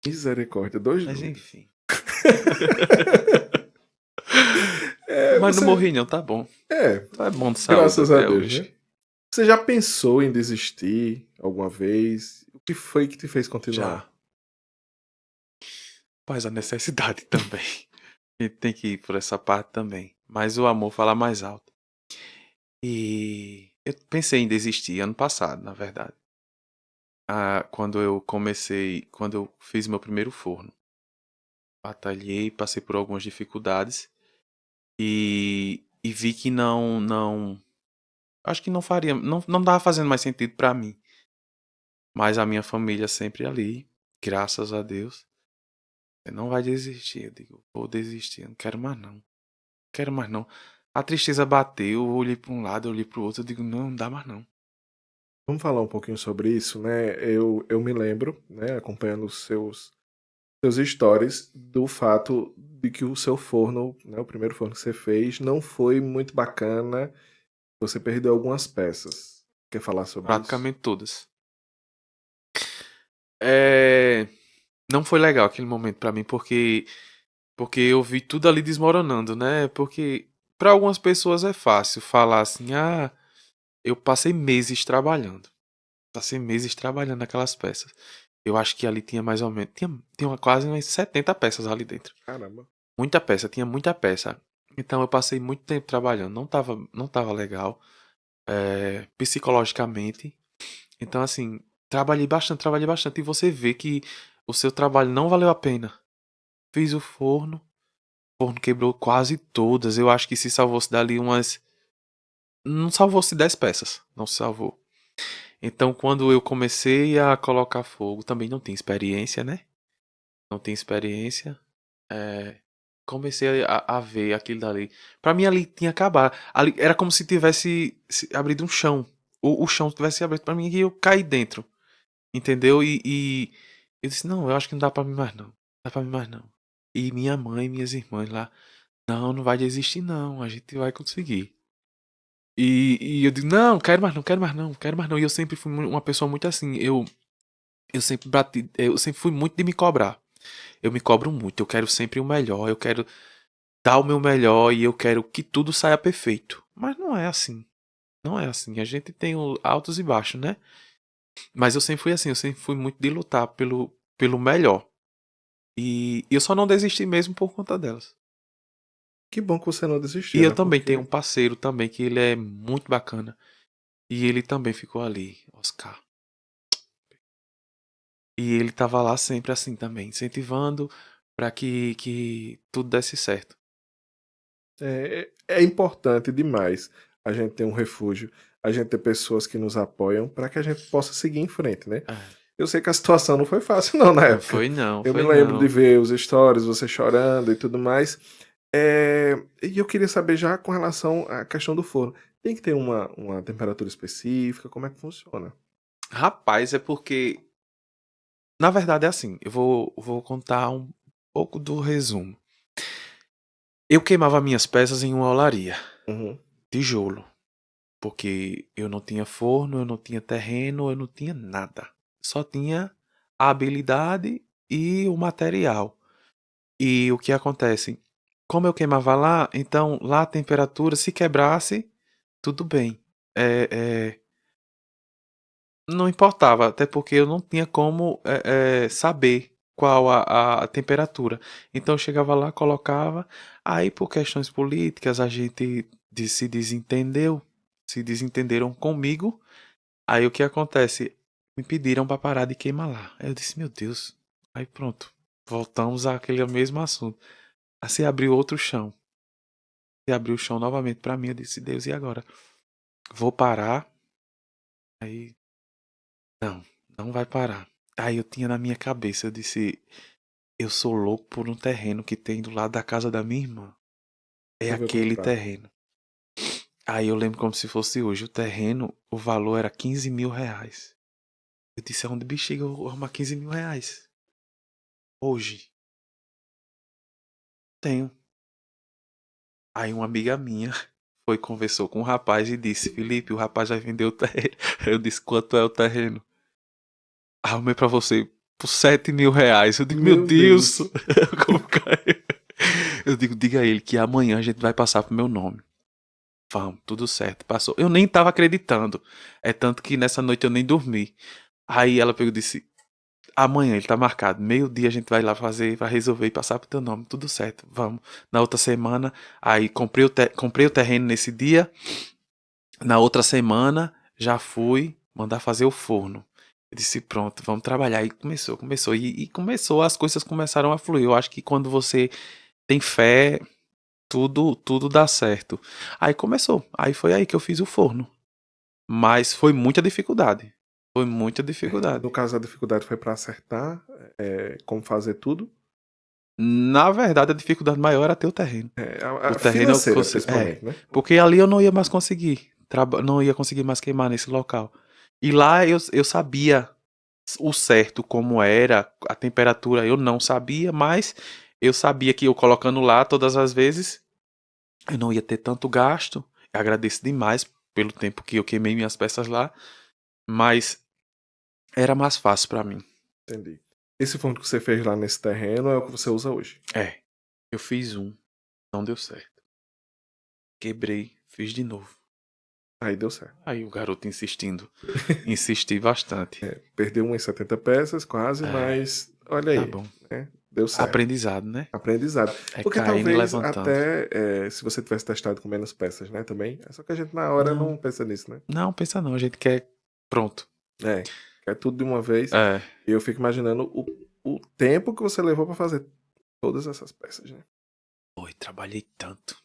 Misericórdia, dois Mas números. enfim. É, Mas não morri não, tá bom. É, É bom de saúde graças a até Deus, hoje. né? Você já pensou em desistir alguma vez? O que foi que te fez continuar? Já. Mas a necessidade também. A gente tem que ir por essa parte também. Mas o amor fala mais alto. E eu pensei em desistir ano passado, na verdade. Quando eu fiz meu primeiro forno. Batalhei, passei por algumas dificuldades e vi que acho que não faria, não tava fazendo mais sentido pra mim. Mas a minha família sempre ali, graças a Deus. Você não vai desistir. Eu digo, vou desistir, eu não quero mais não. Não quero mais não. A tristeza bateu, eu olhei pra um lado, eu olhei pro outro, eu digo, não, não dá mais não. Vamos falar um pouquinho sobre isso, né? Eu me lembro, né, acompanhando os seus stories, do fato de que o seu forno, né, o primeiro forno que você fez, não foi muito bacana. Você perdeu algumas peças. Quer falar sobre isso? Praticamente todas. É, não foi legal aquele momento pra mim, porque eu vi tudo ali desmoronando, né? Porque pra algumas pessoas é fácil falar assim, eu passei meses trabalhando. Passei meses trabalhando naquelas peças. Eu acho que ali tinha mais ou menos. Tinha quase umas 70 peças ali dentro. Caramba. Muita peça, tinha muita peça. Então eu passei muito tempo trabalhando. Não tava legal. Psicologicamente. Então, assim, trabalhei bastante, trabalhei bastante. E você vê que o seu trabalho não valeu a pena. Fiz o forno. O forno quebrou quase todas. Eu acho que se salvou-se dali umas. Não salvou-se 10 peças. Não se salvou. Então, quando eu comecei a colocar fogo, também não tinha experiência, né? Não tinha experiência. Comecei a ver aquilo dali. Pra mim, ali tinha acabado. Ali, era como se tivesse abrido um chão. O chão tivesse aberto pra mim e eu caí dentro. Entendeu? E eu disse, não, eu acho que não dá pra mim mais não. Não dá pra mim mais não. E minha mãe e minhas irmãs lá, não, não vai desistir não, a gente vai conseguir. E eu digo, não, quero mais não, quero mais não, quero mais não. E eu sempre fui uma pessoa muito assim, eu sempre fui muito de me cobrar. Eu me cobro muito, eu quero sempre o melhor, eu quero dar o meu melhor e eu quero que tudo saia perfeito. Mas não é assim. Não é assim. A gente tem altos e baixos, né? Mas eu sempre fui assim, eu sempre fui muito de lutar pelo melhor. E eu só não desisti mesmo por conta delas. Que bom que você não E desistiu, eu né? também tenho um Porque parceiro também que ele é muito bacana. E ele também ficou ali, Oscar. E ele tava lá sempre assim também, incentivando pra que tudo desse certo. é importante demais a gente ter um refúgio, a gente ter pessoas que nos apoiam para que a gente possa seguir em frente, né? É. Eu sei que a situação não foi fácil não na época. Foi não, Eu me foi lembro de não. ver os stories, você chorando e tudo mais. E eu queria saber já com relação à questão do forno. Tem que ter uma temperatura específica? Como é que funciona? Rapaz, é porque, na verdade é assim, eu vou contar um pouco do resumo. Eu queimava minhas peças em uma olaria, Uhum. tijolo, porque eu não tinha forno, eu não tinha terreno, eu não tinha nada. Só tinha a habilidade e o material. E o que acontece? Como eu queimava lá, então lá a temperatura, se quebrasse, tudo bem. É, é, não importava, até porque eu não tinha como saber qual a temperatura. Então eu chegava lá, colocava, aí por questões políticas a gente se desentendeu, se desentenderam comigo. Aí o que acontece? Me pediram para parar de queimar lá. Aí eu disse, meu Deus. Aí pronto, voltamos àquele mesmo assunto. Aí se abriu outro chão. Se abriu o chão novamente para mim. Eu disse, Deus, e agora? Vou parar? Aí, não, não vai parar. Aí eu tinha na minha cabeça, eu disse, eu sou louco por um terreno que tem do lado da casa da minha irmã. É Eu vou aquele comprar. terreno. Aí eu lembro como se fosse hoje. O terreno, o valor era 15 mil reais. Eu disse, aonde bexiga eu vou arrumar 15 mil reais? Hoje. Tenho. Aí uma amiga minha foi, conversou com um rapaz e disse, Felipe, o rapaz vai vender o terreno. Eu disse, quanto é o terreno? Arrumei pra você por 7 mil reais. Eu digo, meu Meu Deus, Deus. como caiu? Eu digo, diga a ele que amanhã a gente vai passar pro meu nome. Vamos, tudo certo, passou. Eu nem tava acreditando. É tanto que nessa noite eu nem dormi. Aí ela pegou e disse, amanhã ele tá marcado. Meio-dia a gente vai lá fazer, vai resolver e passar pro teu nome. Tudo certo, vamos. Na outra semana, aí comprei o terreno nesse dia. Na outra semana, já fui mandar fazer o forno. Eu disse, pronto, vamos trabalhar. E começou. E começou, as coisas começaram a fluir. Eu acho que quando você tem fé, tudo dá certo. Aí começou. Aí foi aí que eu fiz o forno. Mas foi muita dificuldade. Foi muita dificuldade. No caso, a dificuldade foi para acertar como fazer tudo. Na verdade, a dificuldade maior era ter o terreno. O A terreno é o que financeira, você. principalmente, né? Porque ali eu não ia mais conseguir. Não ia conseguir mais queimar nesse local. E lá eu sabia o certo como era, a temperatura eu não sabia, mas eu sabia que eu colocando lá todas as vezes eu não ia ter tanto gasto. Eu agradeço demais pelo tempo que eu queimei minhas peças lá, mas era mais fácil pra mim. Entendi. Esse fundo que você fez lá nesse terreno é o que você usa hoje. Eu fiz não deu certo. Quebrei, fiz de novo. Aí deu certo. Aí o garoto insisti bastante. Perdeu umas 70 peças, quase, mas olha Tá aí, bom. né? Deu certo. Aprendizado, né? Aprendizado. É Porque caindo e talvez levantando. até se você tivesse testado com menos peças, né, também. É só que a gente na hora não pensa nisso, né? Não, pensa não, a gente quer pronto. Quer tudo de uma vez. É. E eu fico imaginando o tempo que você levou pra fazer todas essas peças, né? Oi, trabalhei tanto.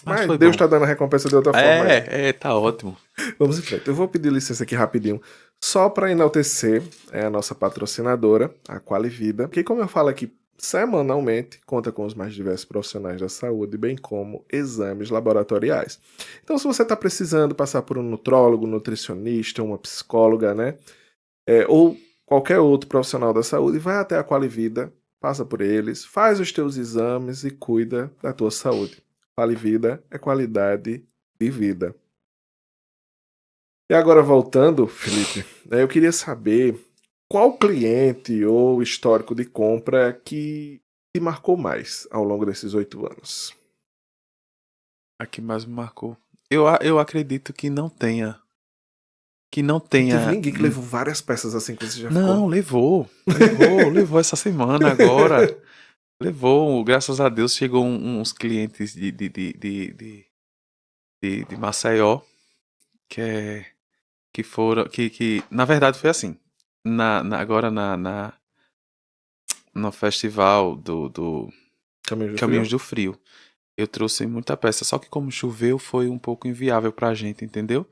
Mas foi Deus bom. tá dando a recompensa de outra forma aí. Tá ótimo. Vamos em frente. Eu vou pedir licença aqui rapidinho, só para enaltecer a nossa patrocinadora, a Qualivida, que, como eu falo aqui semanalmente, conta com os mais diversos profissionais da saúde, bem como exames laboratoriais. Então, se você está precisando passar por um nutrólogo, nutricionista, uma psicóloga, né, ou qualquer outro profissional da saúde, vai até a Qualivida, passa por eles, faz os teus exames e cuida da tua saúde. Qualivida é qualidade de vida. E agora voltando, Felipe, eu queria saber qual cliente ou histórico de compra que te marcou mais ao longo desses 8 anos. A que mais me marcou. Eu acredito que não tenha. Não teve ninguém que levou várias peças assim que você já ficou. Não, levou essa semana agora. Levou, graças a Deus, chegou uns clientes de Maceió que foram, que na verdade foi assim, agora no festival do Caminhos do Frio, eu trouxe muita peça, só que como choveu foi um pouco inviável pra gente, entendeu?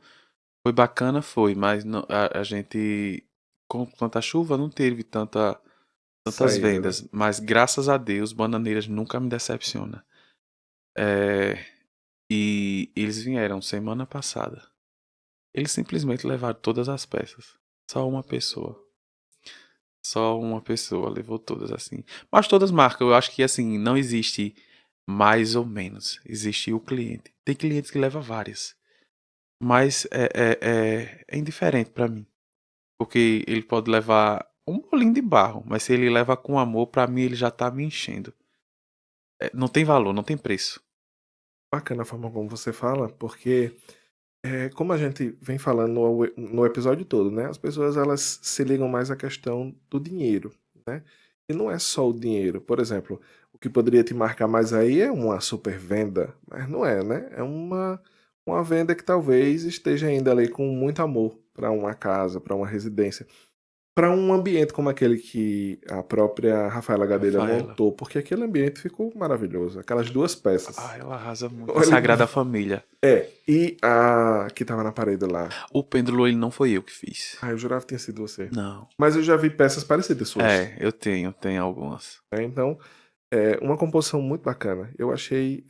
Foi bacana, mas a gente com tanta chuva, não teve tantas Saída, né? vendas. Mas graças a Deus, Bananeiras nunca me decepciona. E eles vieram semana passada. Eles simplesmente levaram todas as peças. Só uma pessoa. Só uma pessoa levou todas assim. Mas todas marcam. Eu acho que assim, não existe mais ou menos. Existe o cliente. Tem clientes que levam várias. Mas é indiferente pra mim. Porque ele pode levar um bolinho de barro. Mas se ele leva com amor, pra mim ele já tá me enchendo. Não tem valor, não tem preço. Bacana a forma como você fala, porque como a gente vem falando no episódio todo, né? As pessoas elas se ligam mais à questão do dinheiro, né? E não é só o dinheiro. Por exemplo, o que poderia te marcar mais aí é uma super venda, mas não é, né? É uma venda que talvez esteja ainda ali com muito amor para uma casa, para uma residência, para um ambiente como aquele que a própria Rafaela Gadelha Rafaela. montou, porque aquele ambiente ficou maravilhoso. Aquelas duas peças. Ela arrasa muito. Olha, A Sagrada Família. E a que tava na parede lá. O pêndulo ele não foi eu que fiz. Eu jurava que tinha sido você. Não. Mas eu já vi peças parecidas suas. Eu tenho algumas. Então, uma composição muito bacana. Eu achei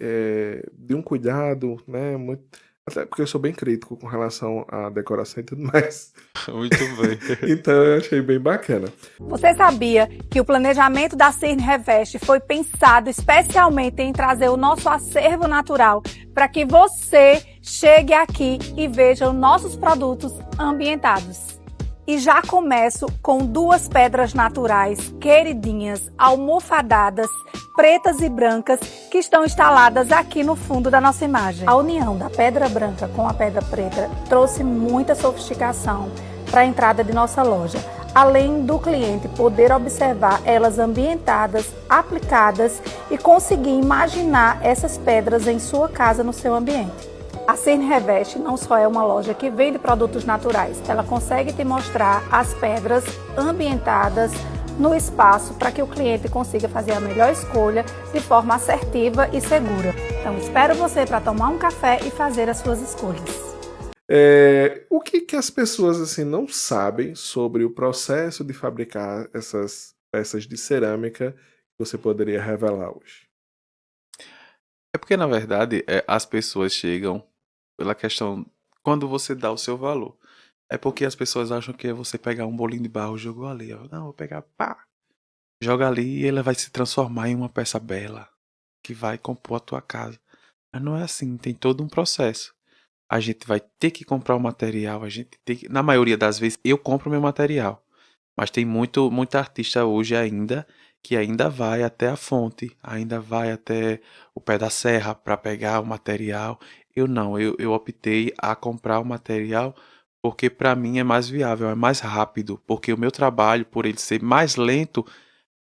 de um cuidado, né? Muito... Até porque eu sou bem crítico com relação à decoração e tudo mais. Muito bem. Então eu achei bem bacana. Você sabia que o planejamento da Cirne Reveste foi pensado especialmente em trazer o nosso acervo natural para que você chegue aqui e veja os nossos produtos ambientados? E já começo com 2 pedras naturais, queridinhas, almofadadas, pretas e brancas, que estão instaladas aqui no fundo da nossa imagem. A união da pedra branca com a pedra preta trouxe muita sofisticação para a entrada de nossa loja, além do cliente poder observar elas ambientadas, aplicadas e conseguir imaginar essas pedras em sua casa, no seu ambiente. A Cirne Reveste não só é uma loja que vende produtos naturais, ela consegue te mostrar as pedras ambientadas no espaço para que o cliente consiga fazer a melhor escolha de forma assertiva e segura. Então espero você para tomar um café e fazer as suas escolhas. O que as pessoas assim não sabem sobre o processo de fabricar essas peças de cerâmica que você poderia revelar hoje? É porque, na verdade, as pessoas chegam pela questão quando você dá o seu valor. É porque as pessoas acham que é você pegar um bolinho de barro e jogou ali. Não, vou pegar, pá, joga ali e ela vai se transformar em uma peça bela que vai compor a tua casa. Mas não é assim, tem todo um processo. A gente vai ter que comprar o material, a gente tem que... Na maioria das vezes eu compro meu material. Mas tem muita artista hoje ainda que ainda vai até a fonte, ainda vai até o pé da serra para pegar o material. Eu não, eu optei a comprar o material porque para mim é mais viável, é mais rápido, porque o meu trabalho, por ele ser mais lento,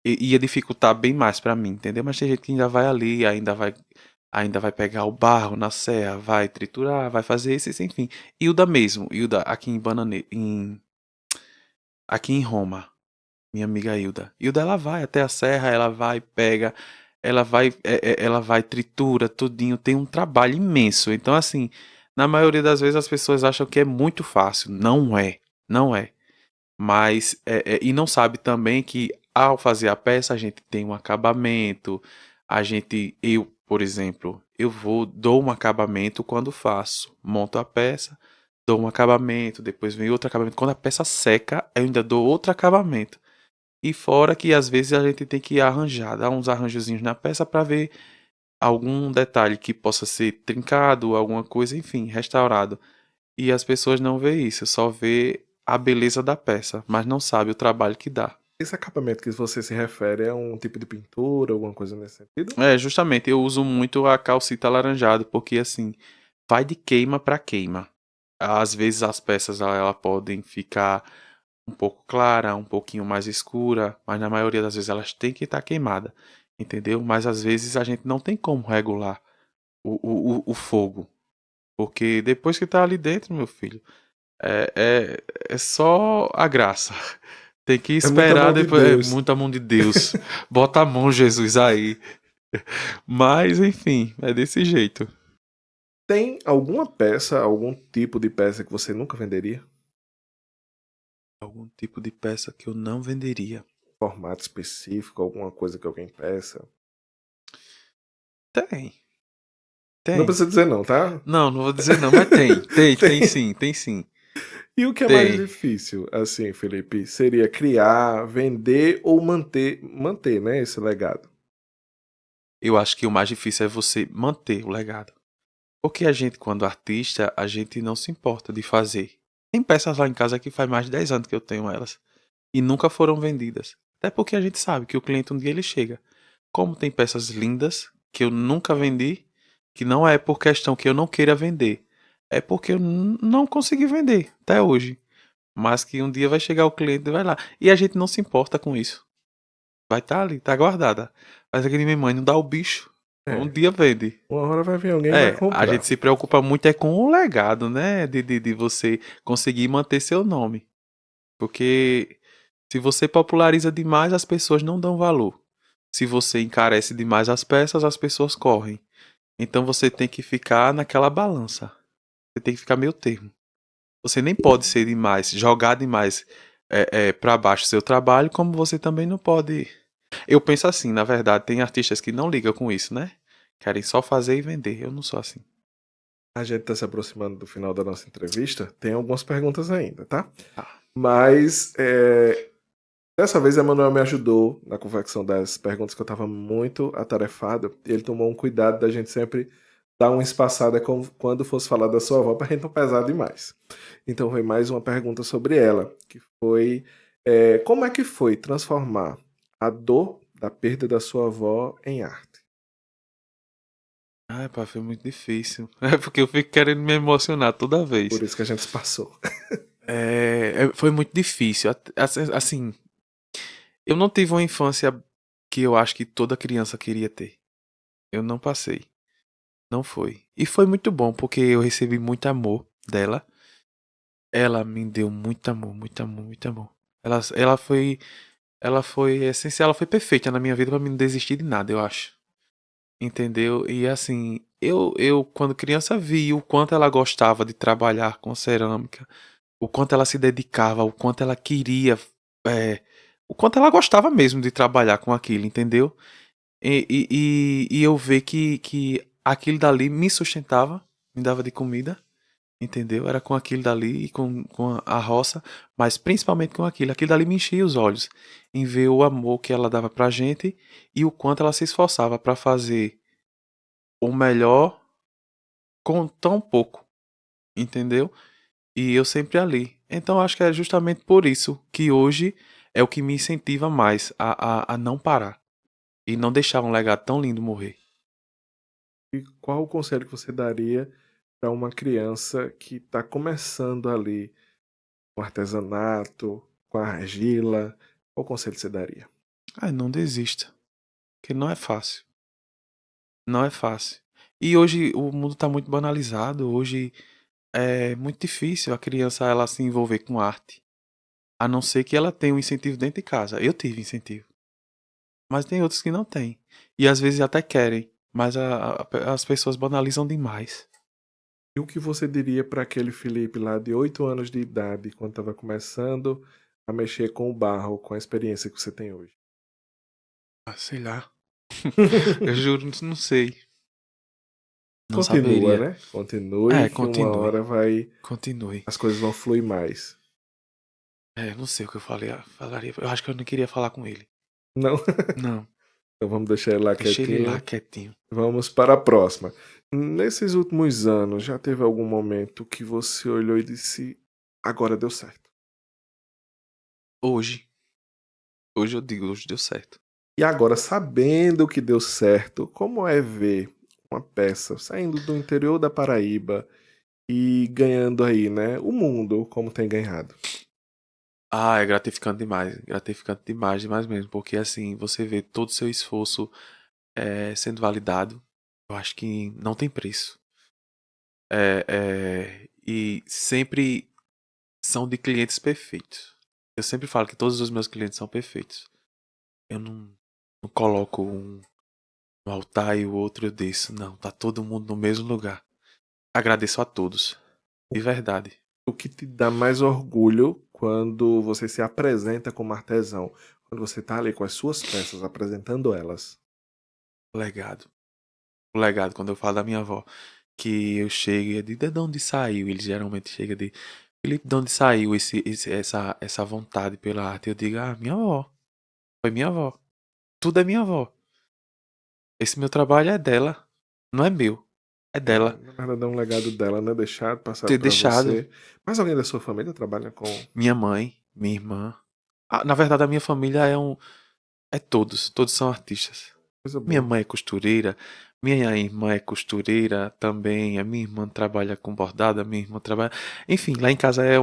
ia dificultar bem mais para mim, entendeu? Mas tem gente que ainda vai ali, ainda vai pegar o barro na serra, vai triturar, vai fazer isso, enfim. Hilda mesmo, Hilda aqui aqui em Roma, minha amiga Hilda. Hilda, ela vai até a serra, ela vai, pega, ela vai, tritura, tudinho, tem um trabalho imenso. Então, assim, na maioria das vezes as pessoas acham que é muito fácil. Não é, não é. Mas, e não sabe também que ao fazer a peça a gente tem um acabamento, eu, por exemplo, dou um acabamento quando faço, monto a peça, dou um acabamento, depois vem outro acabamento. Quando a peça seca, eu ainda dou outro acabamento. E fora que às vezes a gente tem que arranjar, dar uns arranjozinhos na peça para ver algum detalhe que possa ser trincado, alguma coisa, enfim, restaurado. E as pessoas não vê isso, só vê a beleza da peça, mas não sabe o trabalho que dá. Esse acabamento que você se refere é um tipo de pintura, alguma coisa nesse sentido? Justamente, eu uso muito a calcita alaranjado, porque assim, vai de queima para queima. Às vezes as peças ela podem ficar um pouco clara, um pouquinho mais escura, mas na maioria das vezes elas têm que estar queimadas, entendeu? Mas às vezes a gente não tem como regular o fogo, porque depois que tá ali dentro, meu filho, é só a graça. Tem que esperar depois. Muita mão de Deus. Bota a mão, Jesus, aí. Mas, enfim, é desse jeito. Tem alguma peça, algum tipo de peça que você nunca venderia? Algum tipo de peça que eu não venderia. Formato específico, alguma coisa que alguém peça? Tem, Não tem. precisa dizer não, tá? Não vou dizer não, mas tem. Tem sim, tem sim. E o que é mais Tem. difícil, assim, Felipe, seria criar, vender ou manter, né, esse legado? Eu acho que o mais difícil é você manter o legado. Porque a gente, quando artista, a gente não se importa de fazer. Tem peças lá em casa que faz mais de 10 anos que eu tenho elas. E nunca foram vendidas. Até porque a gente sabe que o cliente um dia ele chega. Como tem peças lindas que eu nunca vendi, que não é por questão que eu não queira vender. É porque eu não consegui vender até hoje. Mas que um dia vai chegar o cliente e vai lá. E a gente não se importa com isso. Vai estar ali, tá guardada. Mas aquele minha mãe não dá o bicho. Um É, dia vende. uma hora vai vir alguém e vai É, a comprar. gente se preocupa muito é com o legado, né? De você conseguir manter seu nome. Porque se você populariza demais, as pessoas não dão valor. Se você encarece demais as peças, as pessoas correm. Então você tem que ficar naquela balança. Você tem que ficar meio termo. Você nem pode ser demais, jogar demais para baixo seu trabalho, como você também não pode. Eu penso assim, na verdade, tem artistas que não ligam com isso, né? Querem só fazer e vender. Eu não sou assim. A gente está se aproximando do final da nossa entrevista. Tem algumas perguntas ainda, tá? Ah, Mas dessa vez, Emanuel me ajudou na confecção das perguntas que eu estava muito atarefado. E ele tomou um cuidado da gente sempre dar uma espaçada quando fosse falar da sua avó, para a gente não pesar demais. Então, foi mais uma pergunta sobre ela, que foi como é que foi transformar a dor da perda da sua avó em arte? ai, pá, foi muito difícil. É porque eu fico querendo me emocionar toda vez. Por isso que a gente se passou. Foi muito difícil. Assim, eu não tive uma infância que eu acho que toda criança queria ter. Eu não passei. Não foi. E foi muito bom, porque eu recebi muito amor dela. Ela me deu muito amor, muito amor, muito amor. Ela foi essencial, ela foi perfeita na minha vida pra mim não desistir de nada, eu acho. Entendeu? E assim, eu quando criança vi o quanto ela gostava de trabalhar com cerâmica, o quanto ela se dedicava, o quanto ela queria, é, o quanto ela gostava mesmo de trabalhar com aquilo, entendeu? E eu ver que aquilo dali me sustentava, me dava de comida, entendeu? Era com aquilo dali e com a roça, mas principalmente com aquilo. Aquilo dali me enchia os olhos em ver o amor que ela dava pra gente e o quanto ela se esforçava pra fazer o melhor com tão pouco, entendeu? E eu sempre ali. Então acho que é justamente por isso que hoje é o que me incentiva mais a não parar e não deixar um legado tão lindo morrer. E qual o conselho que você daria para uma criança que está começando ali com artesanato, com argila? Qual conselho você daria? Ah, não desista, porque não é fácil. Não é fácil. E hoje o mundo está muito banalizado. Hoje é muito difícil a criança ela se envolver com arte. A não ser que ela tenha um incentivo dentro de casa. Eu tive incentivo. Mas tem outros que não têm. E às vezes até querem. Mas as pessoas banalizam demais. E o que você diria para aquele Felipe lá de 8 anos de idade, quando estava começando a mexer com o barro, com a experiência que você tem hoje? Ah, sei lá. Eu juro, não sei. Não Continua, saberia. né? Continue, que uma Continue. hora Continue. as coisas vão fluir mais. Não sei o que eu falaria. Eu acho que eu não queria falar com ele. Não? Não. Então vamos deixar ele lá Deixa ele lá quietinho. quietinho. Vamos para a próxima. Nesses últimos anos, já teve algum momento que você olhou e disse: agora deu certo? Hoje. Hoje eu digo, hoje deu certo. E agora, sabendo que deu certo, como é ver uma peça saindo do interior da Paraíba e ganhando aí, né, o mundo como tem ganhado? Ah, é gratificante demais. Gratificante demais, demais mesmo. Porque assim, você vê todo o seu esforço sendo validado. Eu acho que não tem preço. E sempre são de clientes perfeitos. Eu sempre falo que todos os meus clientes são perfeitos. Eu não coloco um no altar e o outro eu desço. Não, tá todo mundo no mesmo lugar. Agradeço a todos. De verdade. O que te dá mais orgulho quando você se apresenta como artesão, quando você está ali com as suas peças, apresentando elas? O legado. O legado, quando eu falo da minha avó, que eu chego e digo, de onde saiu? Ele geralmente chega de, Felipe, de onde saiu essa vontade pela arte? Eu digo, minha avó. Foi minha avó. Tudo é minha avó. Esse meu trabalho é dela, não é meu. É dela. Na verdade, é um legado dela, né? Deixado, passado Ter para deixado você. Mais alguém da sua família trabalha com... minha mãe, minha irmã. Na verdade, a minha família é todos. Todos são artistas. Coisa Minha boa. mãe é costureira. Minha irmã é costureira também. A minha irmã trabalha com bordado. A minha irmã trabalha. Enfim, lá em casa é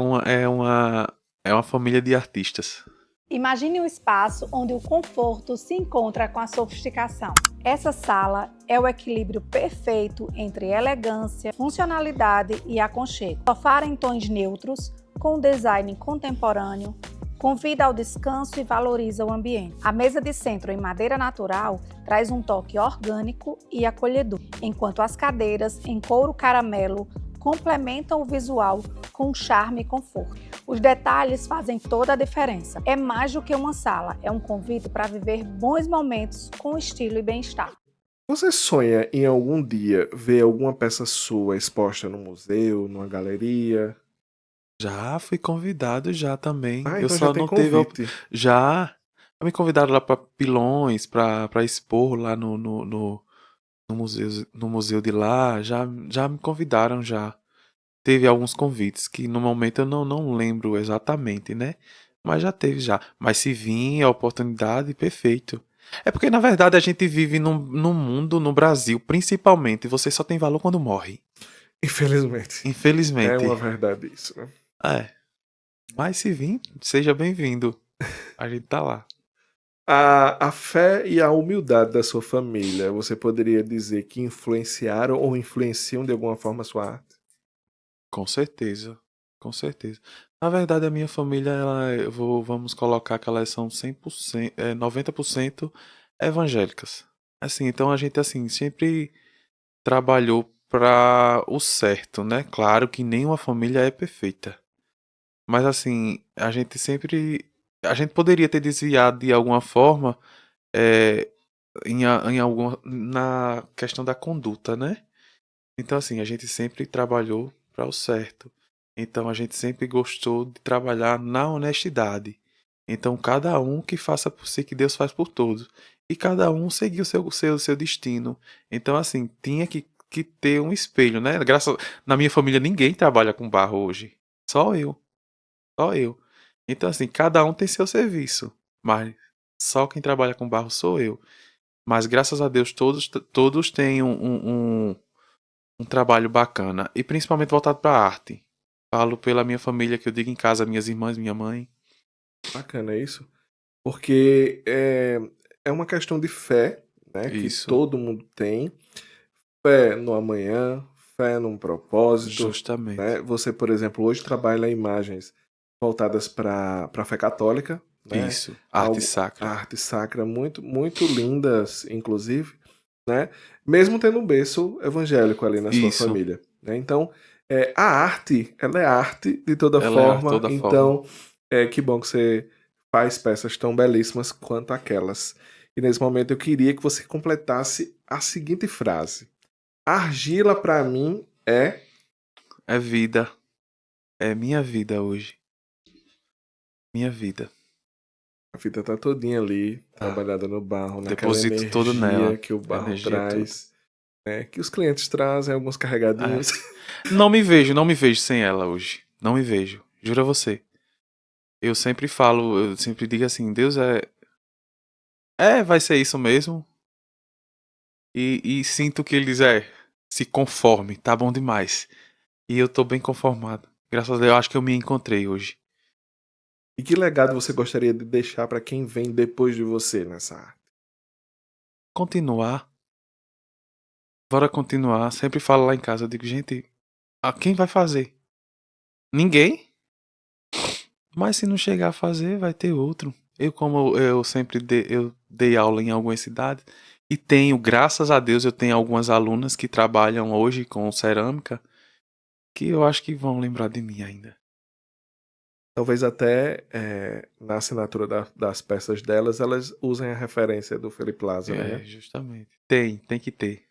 uma família de artistas. Imagine um espaço onde o conforto se encontra com a sofisticação. Essa sala é o equilíbrio perfeito entre elegância, funcionalidade e aconchego. Sofá em tons neutros, com design contemporâneo, convida ao descanso e valoriza o ambiente. A mesa de centro em madeira natural traz um toque orgânico e acolhedor, enquanto as cadeiras em couro caramelo complementam o visual com charme e conforto. Os detalhes fazem toda a diferença. É mais do que uma sala, é um convite para viver bons momentos com estilo e bem-estar. Você sonha em algum dia ver alguma peça sua exposta no museu, numa galeria? Já fui convidado já também. Eu Então já só tem não teve. convite. Já me convidaram lá para Pilões, para expor lá no museu de lá. Já me convidaram já. Teve alguns convites que no momento eu não lembro exatamente, né? Mas já teve já. Mas se vir a oportunidade, perfeito. É porque na verdade a gente vive num mundo, no Brasil, principalmente, você só tem valor quando morre. Infelizmente. É Infelizmente. uma verdade isso, né? É. Mas se vir, seja bem-vindo. A gente tá lá. A fé e a humildade da sua família, você poderia dizer que influenciaram ou influenciam de alguma forma a sua arte? Com certeza. Com certeza. Na verdade, a minha família, vamos colocar que elas são 100%, 90% evangélicas. Assim, então a gente assim sempre trabalhou para o certo, né? Claro que nenhuma família é perfeita. Mas assim, a gente poderia ter desviado de alguma forma é, na questão da conduta, né? Então assim, a gente sempre trabalhou para o certo. Então a gente sempre gostou de trabalhar na honestidade. Então cada um que faça por si que Deus faz por todos. E cada um seguiu seu destino. Então assim, tinha que ter um espelho, né? Na minha família ninguém trabalha com barro hoje. Só eu. Só eu. Então assim, cada um tem seu serviço. Mas só quem trabalha com barro sou eu. Mas graças a Deus todos têm um trabalho bacana. E principalmente voltado para a arte. Falo pela minha família, que eu digo em casa, minhas irmãs, minha mãe. Bacana isso. Porque é uma questão de fé, né? Que Isso. todo mundo tem. Fé no amanhã, fé num propósito. Justamente. Né? Você, por exemplo, hoje trabalha imagens voltadas para a fé católica. Né? Isso. Arte sacra. Arte sacra, muito, muito lindas, inclusive. Né? Mesmo tendo um berço evangélico ali na sua Isso. família. Né? Então, a arte, ela é arte de toda Ela é arte forma. de toda Então, que bom que você faz peças tão belíssimas quanto aquelas. E nesse momento eu queria que você completasse a seguinte frase. Argila para mim é... É vida. É minha vida hoje. Minha vida. A fita tá todinha ali, trabalhada no barro, naquela Deposito energia todo nela. que o barro Energia traz. Né? Que os clientes trazem, alguns carregadinhos. Não me vejo sem ela hoje. Não me vejo. Juro a você. Eu sempre falo, eu sempre digo assim, Deus vai ser isso mesmo. E sinto que eles se conforme, tá bom demais. E eu tô bem conformado. Graças a Deus, eu acho que eu me encontrei hoje. E que legado você gostaria de deixar para quem vem depois de você nessa arte? Continuar. Bora continuar. Sempre falo lá em casa, eu digo, gente, quem vai fazer? Ninguém? Mas se não chegar a fazer, vai ter outro. Como eu sempre eu dei aula em algumas cidades, e tenho, graças a Deus, eu tenho algumas alunas que trabalham hoje com cerâmica, que eu acho que vão lembrar de mim ainda. Talvez até na assinatura das peças delas, elas usem a referência do Felipe Lázaro, né? Justamente. Tem que ter.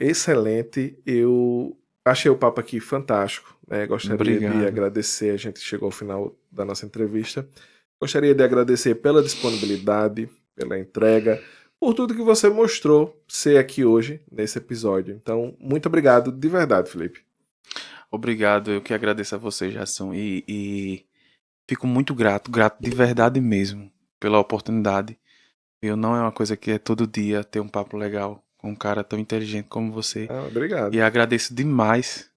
Excelente. Eu achei o papo aqui fantástico, né? Gostaria de Obrigado. agradecer, a gente chegou ao final da nossa entrevista. Gostaria de agradecer pela disponibilidade, pela entrega, por tudo que você mostrou ser aqui hoje, nesse episódio. Então, muito obrigado de verdade, Felipe. Obrigado, eu que agradeço a você, Jason, e fico muito grato de verdade mesmo, pela oportunidade. Não é uma coisa que é todo dia ter um papo legal com um cara tão inteligente como você. Obrigado. E agradeço demais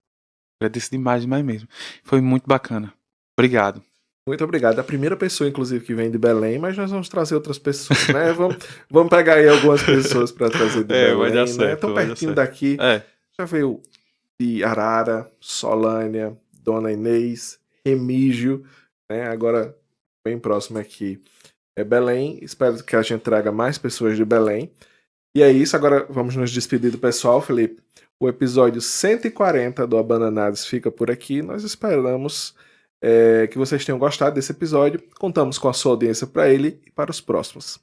mesmo. Foi muito bacana. Obrigado. Muito obrigado. A primeira pessoa, inclusive, que vem de Belém, mas nós vamos trazer outras pessoas, né? Vamos pegar aí algumas pessoas para trazer de Belém, vai dar né? certo, Tão vai dar pertinho certo. daqui. Já veio de Arara, Solânia, Dona Inês, Remígio, né? Agora, bem próximo aqui é Belém. Espero que a gente traga mais pessoas de Belém. E é isso. Agora vamos nos despedir do pessoal, Felipe. O episódio 140 do Abananados fica por aqui. Nós esperamos que vocês tenham gostado desse episódio. Contamos com a sua audiência para ele e para os próximos.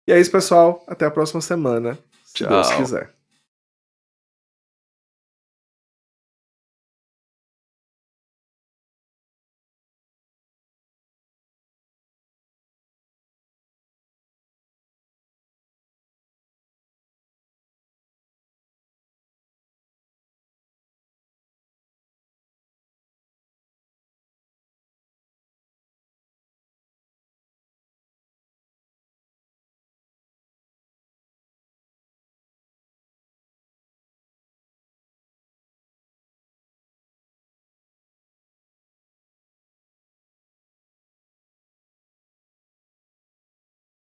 E é isso, pessoal. Até a próxima semana, se Deus quiser.